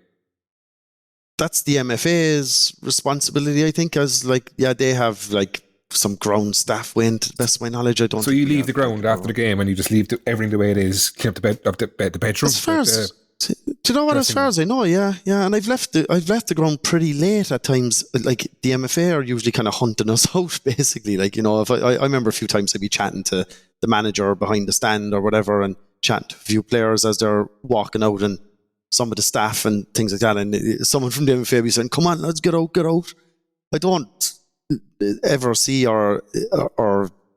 C: That's the MFA's responsibility, I think, as like, yeah, they have like some ground staff, Wayne, to the best of my knowledge. I don't.
D: So you leave the ground after the game and you just leave everything the way it is, clean up the bedroom.
C: As far as, do you know what? As far as I know, yeah, and I've left the ground pretty late at times. Like, the MFA are usually kind of hunting us out, basically. Like, you know, if I remember a few times I'd be chatting to the manager behind the stand or whatever, and chatting to a few players as they're walking out, and some of the staff and things like that. And someone from the MFA would be saying, "Come on, let's get out." I don't ever see our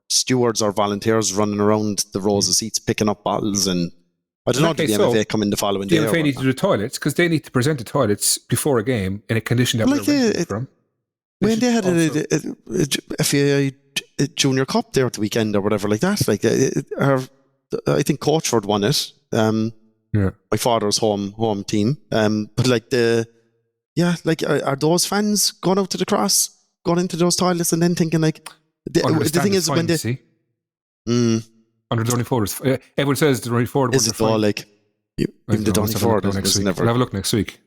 C: stewards or volunteers running around the rows of seats picking up bottles, and I don't know, did the MFA come in the following day?
D: The MFA need to do the toilets, because they need to present the toilets before a game in a condition that we're from.
C: When they had a FAI Junior Cup there at the weekend or whatever like that, like I think Coachford won it. My father's home team. But like are those fans going out to the Cross, going into those toilets, and then thinking like the thing is when they.
D: Under the Downey Forwards. Everyone says the Downey Forward.
C: Is it all like even the Downey Forward was never?
D: We'll have a look next week.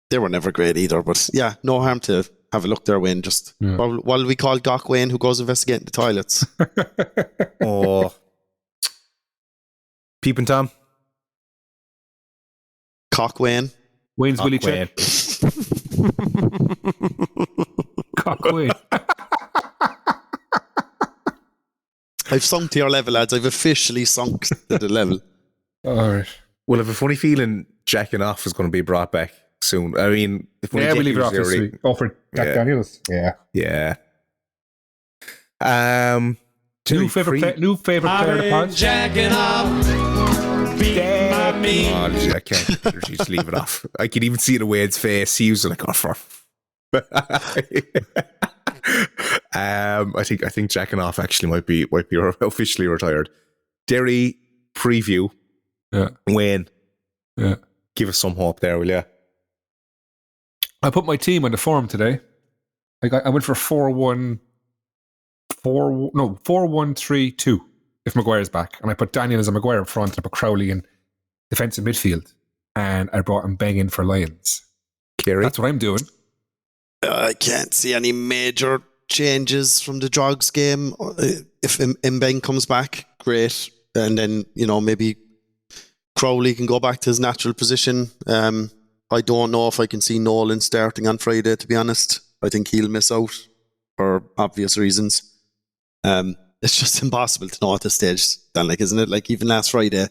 C: They were never great either, but yeah, no harm to have a look there, Wayne. Just while we call Gok Wayne, who goes investigating the toilets.
B: Oh, Peeping Tom,
C: Cock Wayne,
D: Wayne's Willie Check, Cock Wayne.
C: I've sunk to your level, lads. I've officially sunk to the level.
D: All right.
B: Well, I have a funny feeling jacking off is going to be brought back soon. I mean, if
D: we'll leave it off this week. For Jack Daniels.
B: Yeah.
D: New favorite player of the pod. Jacking off.
B: Oh, I can't just leave it off. I can even see it in Wade's face. He was like, "Oh, for." I think jacking off actually might be officially retired. Derry Preview.
D: Yeah.
B: Wayne.
D: Yeah.
B: Give us some hope there, will you?
D: I put my team on the forum today. I went for 4-1-3-2 if Maguire's back. And I put Daniel as a Maguire in front, and I put Crowley in defensive midfield. And I brought MbengBag in for Lions.
B: Kerry.
D: That's what I'm doing.
C: I can't see any major changes from the Drogs game. If MbengBag comes back, great. And then, you know, maybe Crowley can go back to his natural position. I don't know if I can see Nolan starting on Friday, to be honest. I think he'll miss out for obvious reasons. It's just impossible to know at this stage, Dan, like, isn't it? Like, even last Friday,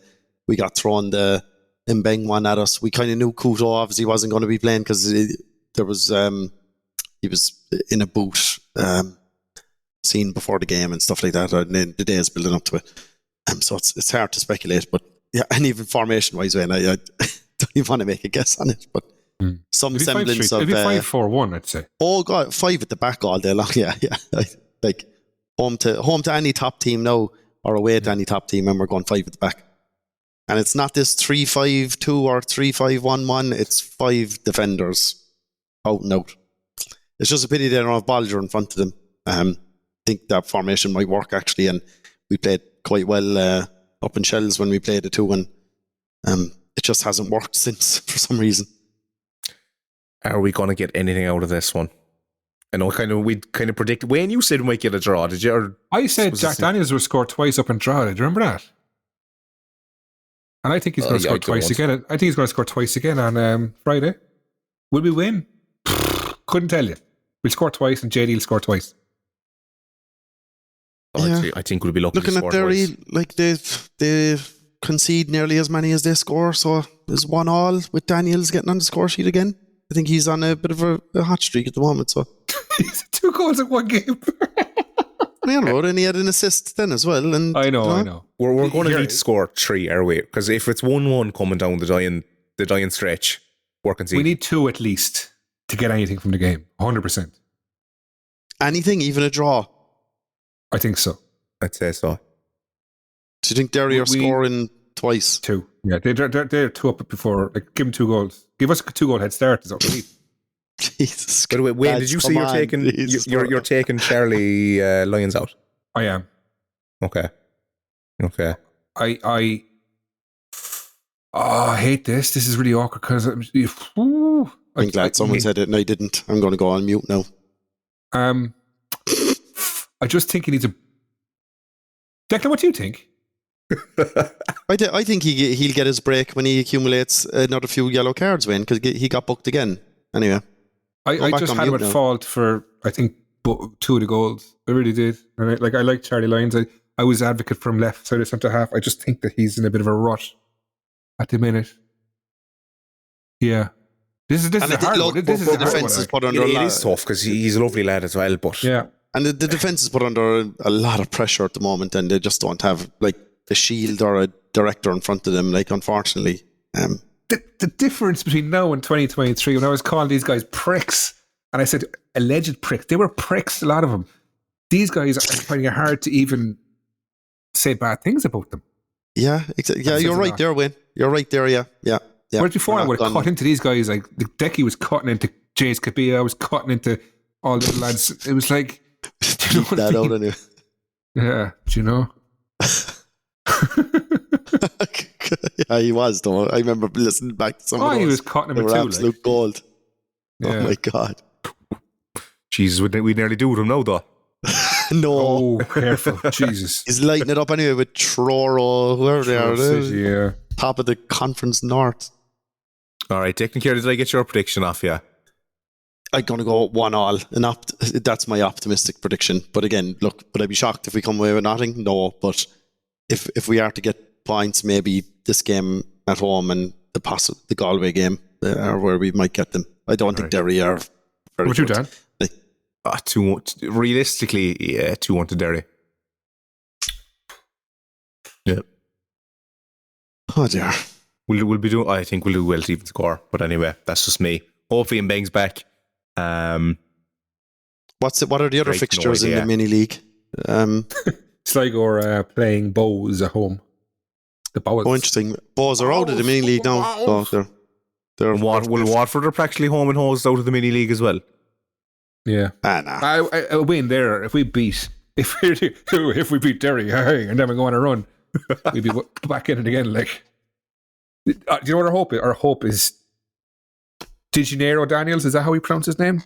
C: we got thrown the MbengBag one at us. We kind of knew Couto obviously wasn't going to be playing because there was... he was in a boot scene before the game and stuff like that, and then the day is building up to it. So it's hard to speculate, but yeah, and even formation-wise, I don't even want to make a guess on it, but some semblance of...
D: It'd be 5-4-1, I'd say.
C: Oh, God, 5 at the back all day long, yeah. Like, home to any top team now, or away to any top team, and we're going 5 at the back. And it's not this 3-5-2 or 3-5-1-1, it's 5 defenders out and out. It's just a pity they don't have Bolger in front of them. I think that formation might work, actually, and we played quite well up in Shells when we played the 2 and It just hasn't worked since for some reason.
B: Are we going to get anything out of this one? I know we'd kind of predicted. Wayne, you said we might get a draw, did you? Or
D: I said Jack Daniels would score twice up in Drogheda. Do you remember that? And I think he's going to score twice again. I think he's going to score twice again on Friday. Will we win? Couldn't tell you. We'll score twice and JD will score twice.
B: I think we'll be lucky
C: looking
B: to score
C: at Derry,
B: twice.
C: like they concede nearly as many as they score, so there's 1-1 with Daniels getting on the score sheet again. I think he's on a bit of a hot streak at the moment. So
D: He's 2 goals in 1 game.
C: and he had an assist then as well. And
D: I know.
B: We're going to need to score 3, are we? Because if it's 1-1 coming down the dying stretch, we're conceding.
D: We need 2 at least to get anything from the game. 100%.
C: Anything, even a draw.
D: I think so.
B: I'd say so.
C: Do you think Derry are scoring twice?
D: 2. Yeah, they're 2 up before. Like, give them 2 goals. Give us a 2-goal head start. Is what we need.
C: Jesus.
B: By the way, Wayne, did you say you're taking Charlie Lyons out?
D: I am.
B: Okay.
D: I hate this. This is really awkward because
C: I'm glad someone said it and I didn't. I'm going to go on mute now.
D: I just think he needs a... Declan, what do you think?
C: I think he'll get his break when he accumulates another few yellow cards, Wayne, because he got booked again. Anyway.
D: I just had him at fault for, I think, 2 of the goals. I really did. And I like Charlie Lyons. I was advocate for him left side of centre half. I just think that he's in a bit of a rut at the minute. Yeah. This is a hard one. This is the defence is put
B: under it is tough because he's a lovely lad as well. But
D: yeah.
C: And the defence is put under a lot of pressure at the moment, and they just don't have like a shield or a director in front of them. Like, unfortunately,
D: the difference between now and 2023, when I was calling these guys pricks, and I said alleged pricks, they were pricks. A lot of them. These guys are finding it hard to even say bad things about them.
C: Yeah, exactly. Yeah, you're right there, Wayne. You're right there. Yeah.
D: Whereas before, I would have cut into these guys. Like Decky was cutting into James Kabia. I was cutting into all the lads. It was like, do you know
C: that out anyway.
D: Yeah, do you know?
C: Yeah, he was though. I remember listening back to some of those.
D: He was cutting him too.
C: Absolute gold. Yeah. Oh my God.
B: Jesus, we nearly do with him now, though.
C: No.
D: Oh, careful. Jesus.
C: He's lighting it up anyway with Truro, whoever they are.
D: City, yeah.
C: Top of the Conference North.
B: All right, Declan Kerr, did I get your prediction off? Yeah.
C: I'm going to go 1-1. That's my optimistic prediction. But again, look, would I be shocked if we come away with nothing? No. But if we are to get points, maybe this game at home and the Galway game are where we might get them. I don't think Derry are.
D: What you done?
B: 2-1. Realistically, 2-1 to Derry. Yeah.
C: Oh dear.
B: We'll be doing. I think we'll do well to even score. But anyway, that's just me. Hopefully, MbengBag's back.
C: What are the other fixtures in the mini league?
B: Sligo
D: are playing Bows at home. The Bows.
C: Oh, interesting. Bows are out of the mini league now. So they're
B: Watford are practically home and hosed out of the mini league as well.
D: Yeah.
C: Nah.
D: I win there if we beat Derry, and then we go on a run. We'd be back in it again. Like, do you know what our hope is? Our hope is Di Janeiro Daniels. Is that how we pronounce his name?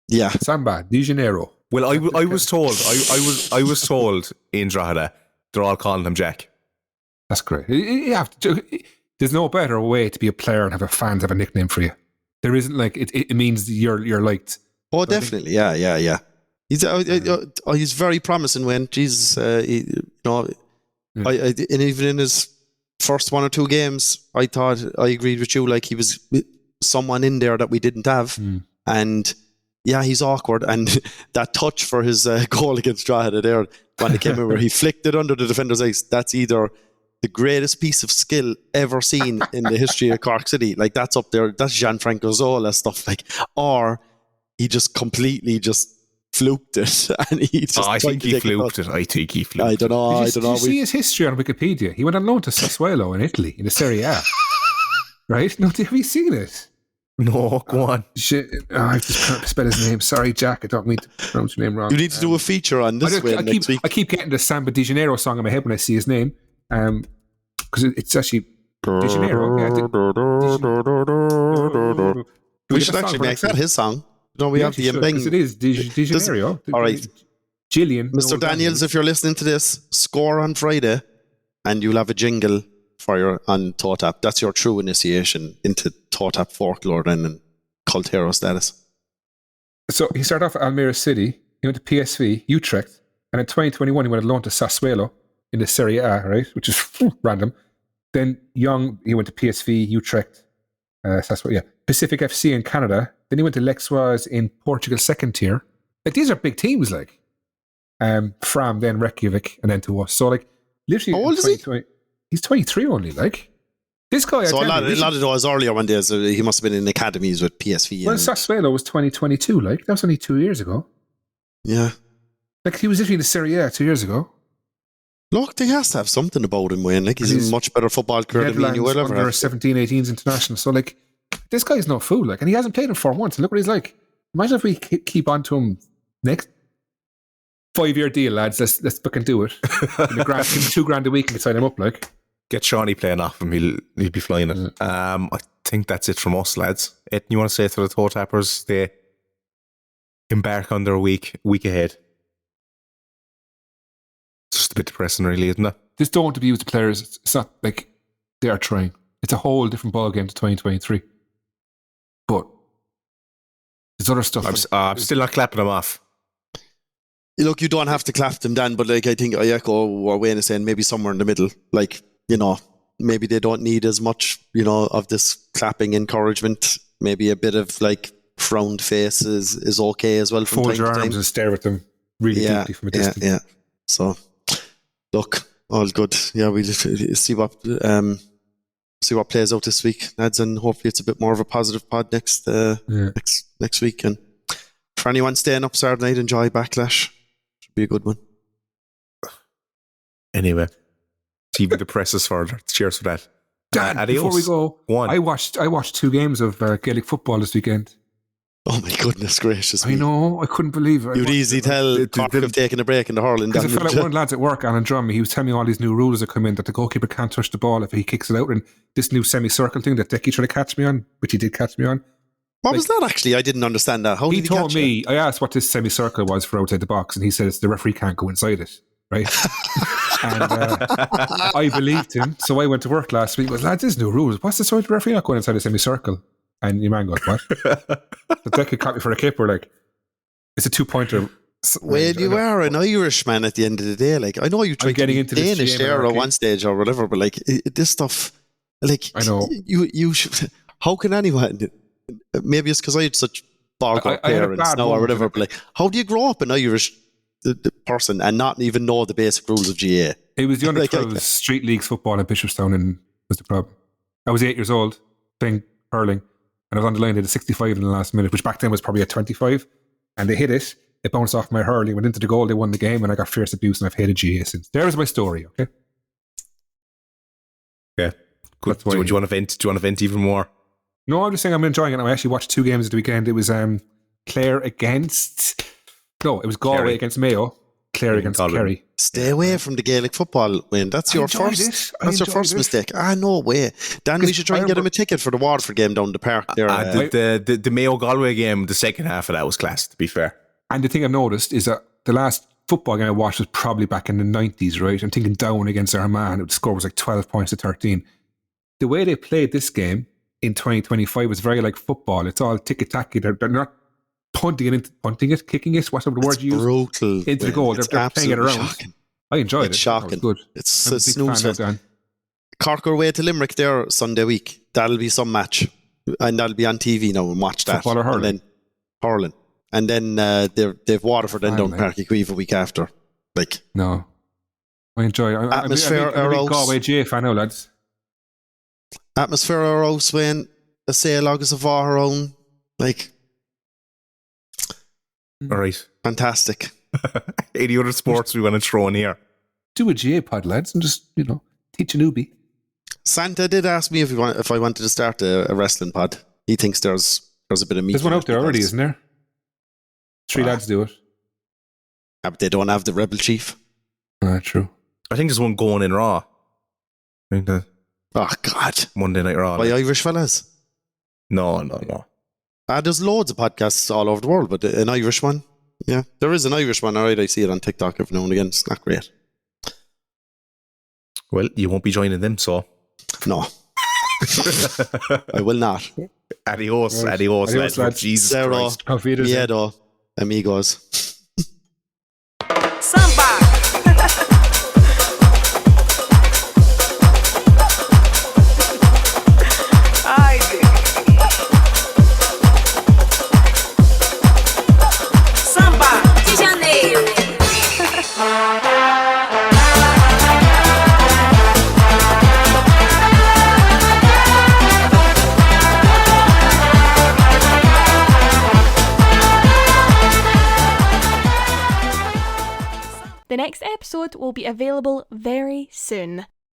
C: Yeah,
D: Samba Di Janeiro.
B: Well, I was told I was told in Drogheda they're all calling him Jack.
D: That's great. There's no better way to be a player and have fans have a nickname for you. There isn't, like, it means you're liked.
C: Oh, definitely. Yeah. He's very promising. When Jesus, and even in his first 1 or 2 games, I thought I agreed with you. Like, he was someone in there that we didn't have, and yeah, he's awkward. And that touch for his goal against Drogheda there when he came in, where he flicked it under the defender's eyes. That's either the greatest piece of skill ever seen in the history of Cork City. Like, that's up there. That's Gianfranco Zola stuff. Like, or he just completely fluked it, and he just.
B: I think he fluked it. I
C: don't know.
D: Did you see his history on Wikipedia? He went on loan to Sassuolo in Italy in the Serie A. Right? No, have you seen it?
B: No, go on.
D: Shit. I just spell his name. Sorry, Jack. I don't mean to pronounce your name wrong.
C: You need to do a feature on this next week.
D: I keep getting the Samba Di Janeiro song in my head when I see his name. Because it's actually De Janeiro.
C: We should actually make that his song. No, we have the MbengBag.
D: It is De Janeiro.
C: All right.
D: Gillian.
C: Mr. Daniels, if you're listening to this, score on Friday and you'll have a jingle for your on TOTAP. That's your true initiation into TOTAP folklore then and cult hero status.
D: So he started off at Almere City, he went to PSV, Utrecht, and in 2021 he went on loan to Sassuolo in the Serie A, right? Which is random. Then young, he went to PSV, Utrecht, Sassuolo, Pacific FC in Canada. Then he went to Leixões in Portugal, second tier. Like, these are big teams, like. From then Reykjavik and then to us. So, like, literally,
C: how old is he?
D: He's 23 only. Like, this guy.
C: So a lot of those earlier one days, he must have been in academies with PSV.
D: Well, Sassuolo was 2022. Like, that was only 2 years ago.
C: Yeah,
D: like he was literally in the Serie A 2 years ago.
C: Look, he has to have something about him, Wayne. Like, he's a much better football career than me. You will ever have.
D: 17, 18s international. So, like, this guy's no fool. Like, and he hasn't played in 4 months. And look what he's like. Imagine if we keep on to him next 5-year deal, lads. Let's fucking do it. Give him $2,000 a week and sign him up, like.
B: Get Shawnee playing off him. He'll be flying it. I think that's it from us, lads. Anything you want to say to the toe tappers? They embark on their week ahead. It's just a bit depressing, really, isn't it?
D: Just don't abuse the players. It's not like they are trying. It's a whole different ballgame to 2023. But there's other stuff.
B: I'm still not clapping them off.
C: Look, you don't have to clap them, Dan, but like, I think I echo what Wayne is saying, maybe somewhere in the middle. Like, you know, maybe they don't need as much, you know, of this clapping encouragement. Maybe a bit of like frowned face is okay as well.
D: Fold your arms and stare at them really deeply from a distance.
C: Yeah. So, look, all good. Yeah, we'll see what plays out this week, lads, and hopefully it's a bit more of a positive pod next week. And for anyone staying up Saturday night, enjoy Backlash. Should be a good one.
B: Anyway, to even depress us further. Cheers for that.
D: Dan, before we go, I watched 2 games of Gaelic football this weekend.
C: Oh my goodness gracious!
D: I know, I couldn't believe it.
C: You'd easily tell Cork have taken a break in the hurling.
D: Because I felt like one of the lads at work, Alan Drummond, he was telling me all these new rules that come in, that the goalkeeper can't touch the ball if he kicks it out, and this new semicircle thing that Decky tried to catch me on, which he did catch me on.
C: What was that actually? I didn't understand that. How did he
D: told
C: catch
D: me,
C: it?
D: I asked what this semicircle was for outside the box, and he said it's the referee can't go inside it, right? And I believed him, so I went to work last week. I was, lads, there's new rules. What's the side of the referee not going inside a semicircle? And your man goes, what? The Decky caught me for a kipper, like, it's a 2-pointer.
C: Well, you are an Irishman at the end of the day. Like, I know you tried to be Danish there at one stage or whatever, but like, this stuff, like,
D: I know.
C: You should, how can anyone, maybe it's because I had such bog-up parents now or whatever, but like, how do you grow up an Irish person and not even know the basic rules of GA?
D: It was the under 12 street leagues football in Bishopstown, and was the problem. I was 8 years old playing hurling, and I was on the line at a 65 in the last minute, which back then was probably a 25, and they hit it. It bounced off my hurling, went into the goal, they won the game, and I got fierce abuse, and I've hated GA since. There's my story, okay?
B: Yeah. Good. Do you want to vent? Do you want to vent even more?
D: No, I'm just saying I'm enjoying it. I actually watched 2 games at the weekend. It was Clare against... No, it was Galway against Mayo. Clare against Kerry.
C: Stay away from the Gaelic football, Wayne. That's your first mistake. No way. Dan, we should try and get him a ticket for the Waterford game down the park there.
B: The Mayo Galway game, the second half of that was class, to be fair.
D: And the thing I've noticed is that the last football game I watched was probably back in the 90s, right? I'm thinking Down against Armagh. The score was like 12 points to 13. The way they played this game in 2025 was very like football. It's all ticky-tacky. They're not punting it, kicking it, whatever the word you use.
C: Brutal.
D: Into the goal. They're playing it around.
C: Shocking.
D: I enjoyed it.
C: It's shocking.
D: Good.
C: It's a snooze fest. Cork are away to Limerick there Sunday week. That'll be some match. And that'll be on TV now, and watch that.
D: Football or hurling?
C: And then hurling. And then they've Waterford then down Páirc Uí Chaoimh a week after. Like,
D: no. I enjoy it.
C: Atmosphere
D: I'm a big Galway GA fan now, lads.
C: Atmosphere our house, Wayne. A sail agus a bhar own. Like,
B: all right.
C: Fantastic.
B: 80 other sports we want to throw in here.
D: Do a GA pod, lads, and just, teach a newbie.
C: Santa did ask me if I wanted to start a wrestling pod. He thinks there's a bit of meat.
D: There's one out there already, isn't there? 3 lads do it.
C: Yeah, but they don't have the Rebel Chief.
D: True.
B: I think there's one going in Raw. I think that
C: Oh, God.
B: Monday Night Raw.
C: By Irish fellas?
B: No.
C: There's loads of podcasts all over the world, but an Irish one? Yeah, there is an Irish one. All right, I see it on TikTok every now and again. It's not great.
B: Well, you won't be joining them, so.
C: No. I will not.
B: Adios, lads. Jesus
C: Zero.
B: Christ.
D: Auf Wiedersehen.
C: Miedo, amigos.
H: Samba. Ay, Samba.
F: De Janeiro.
A: The next episode will be available very soon.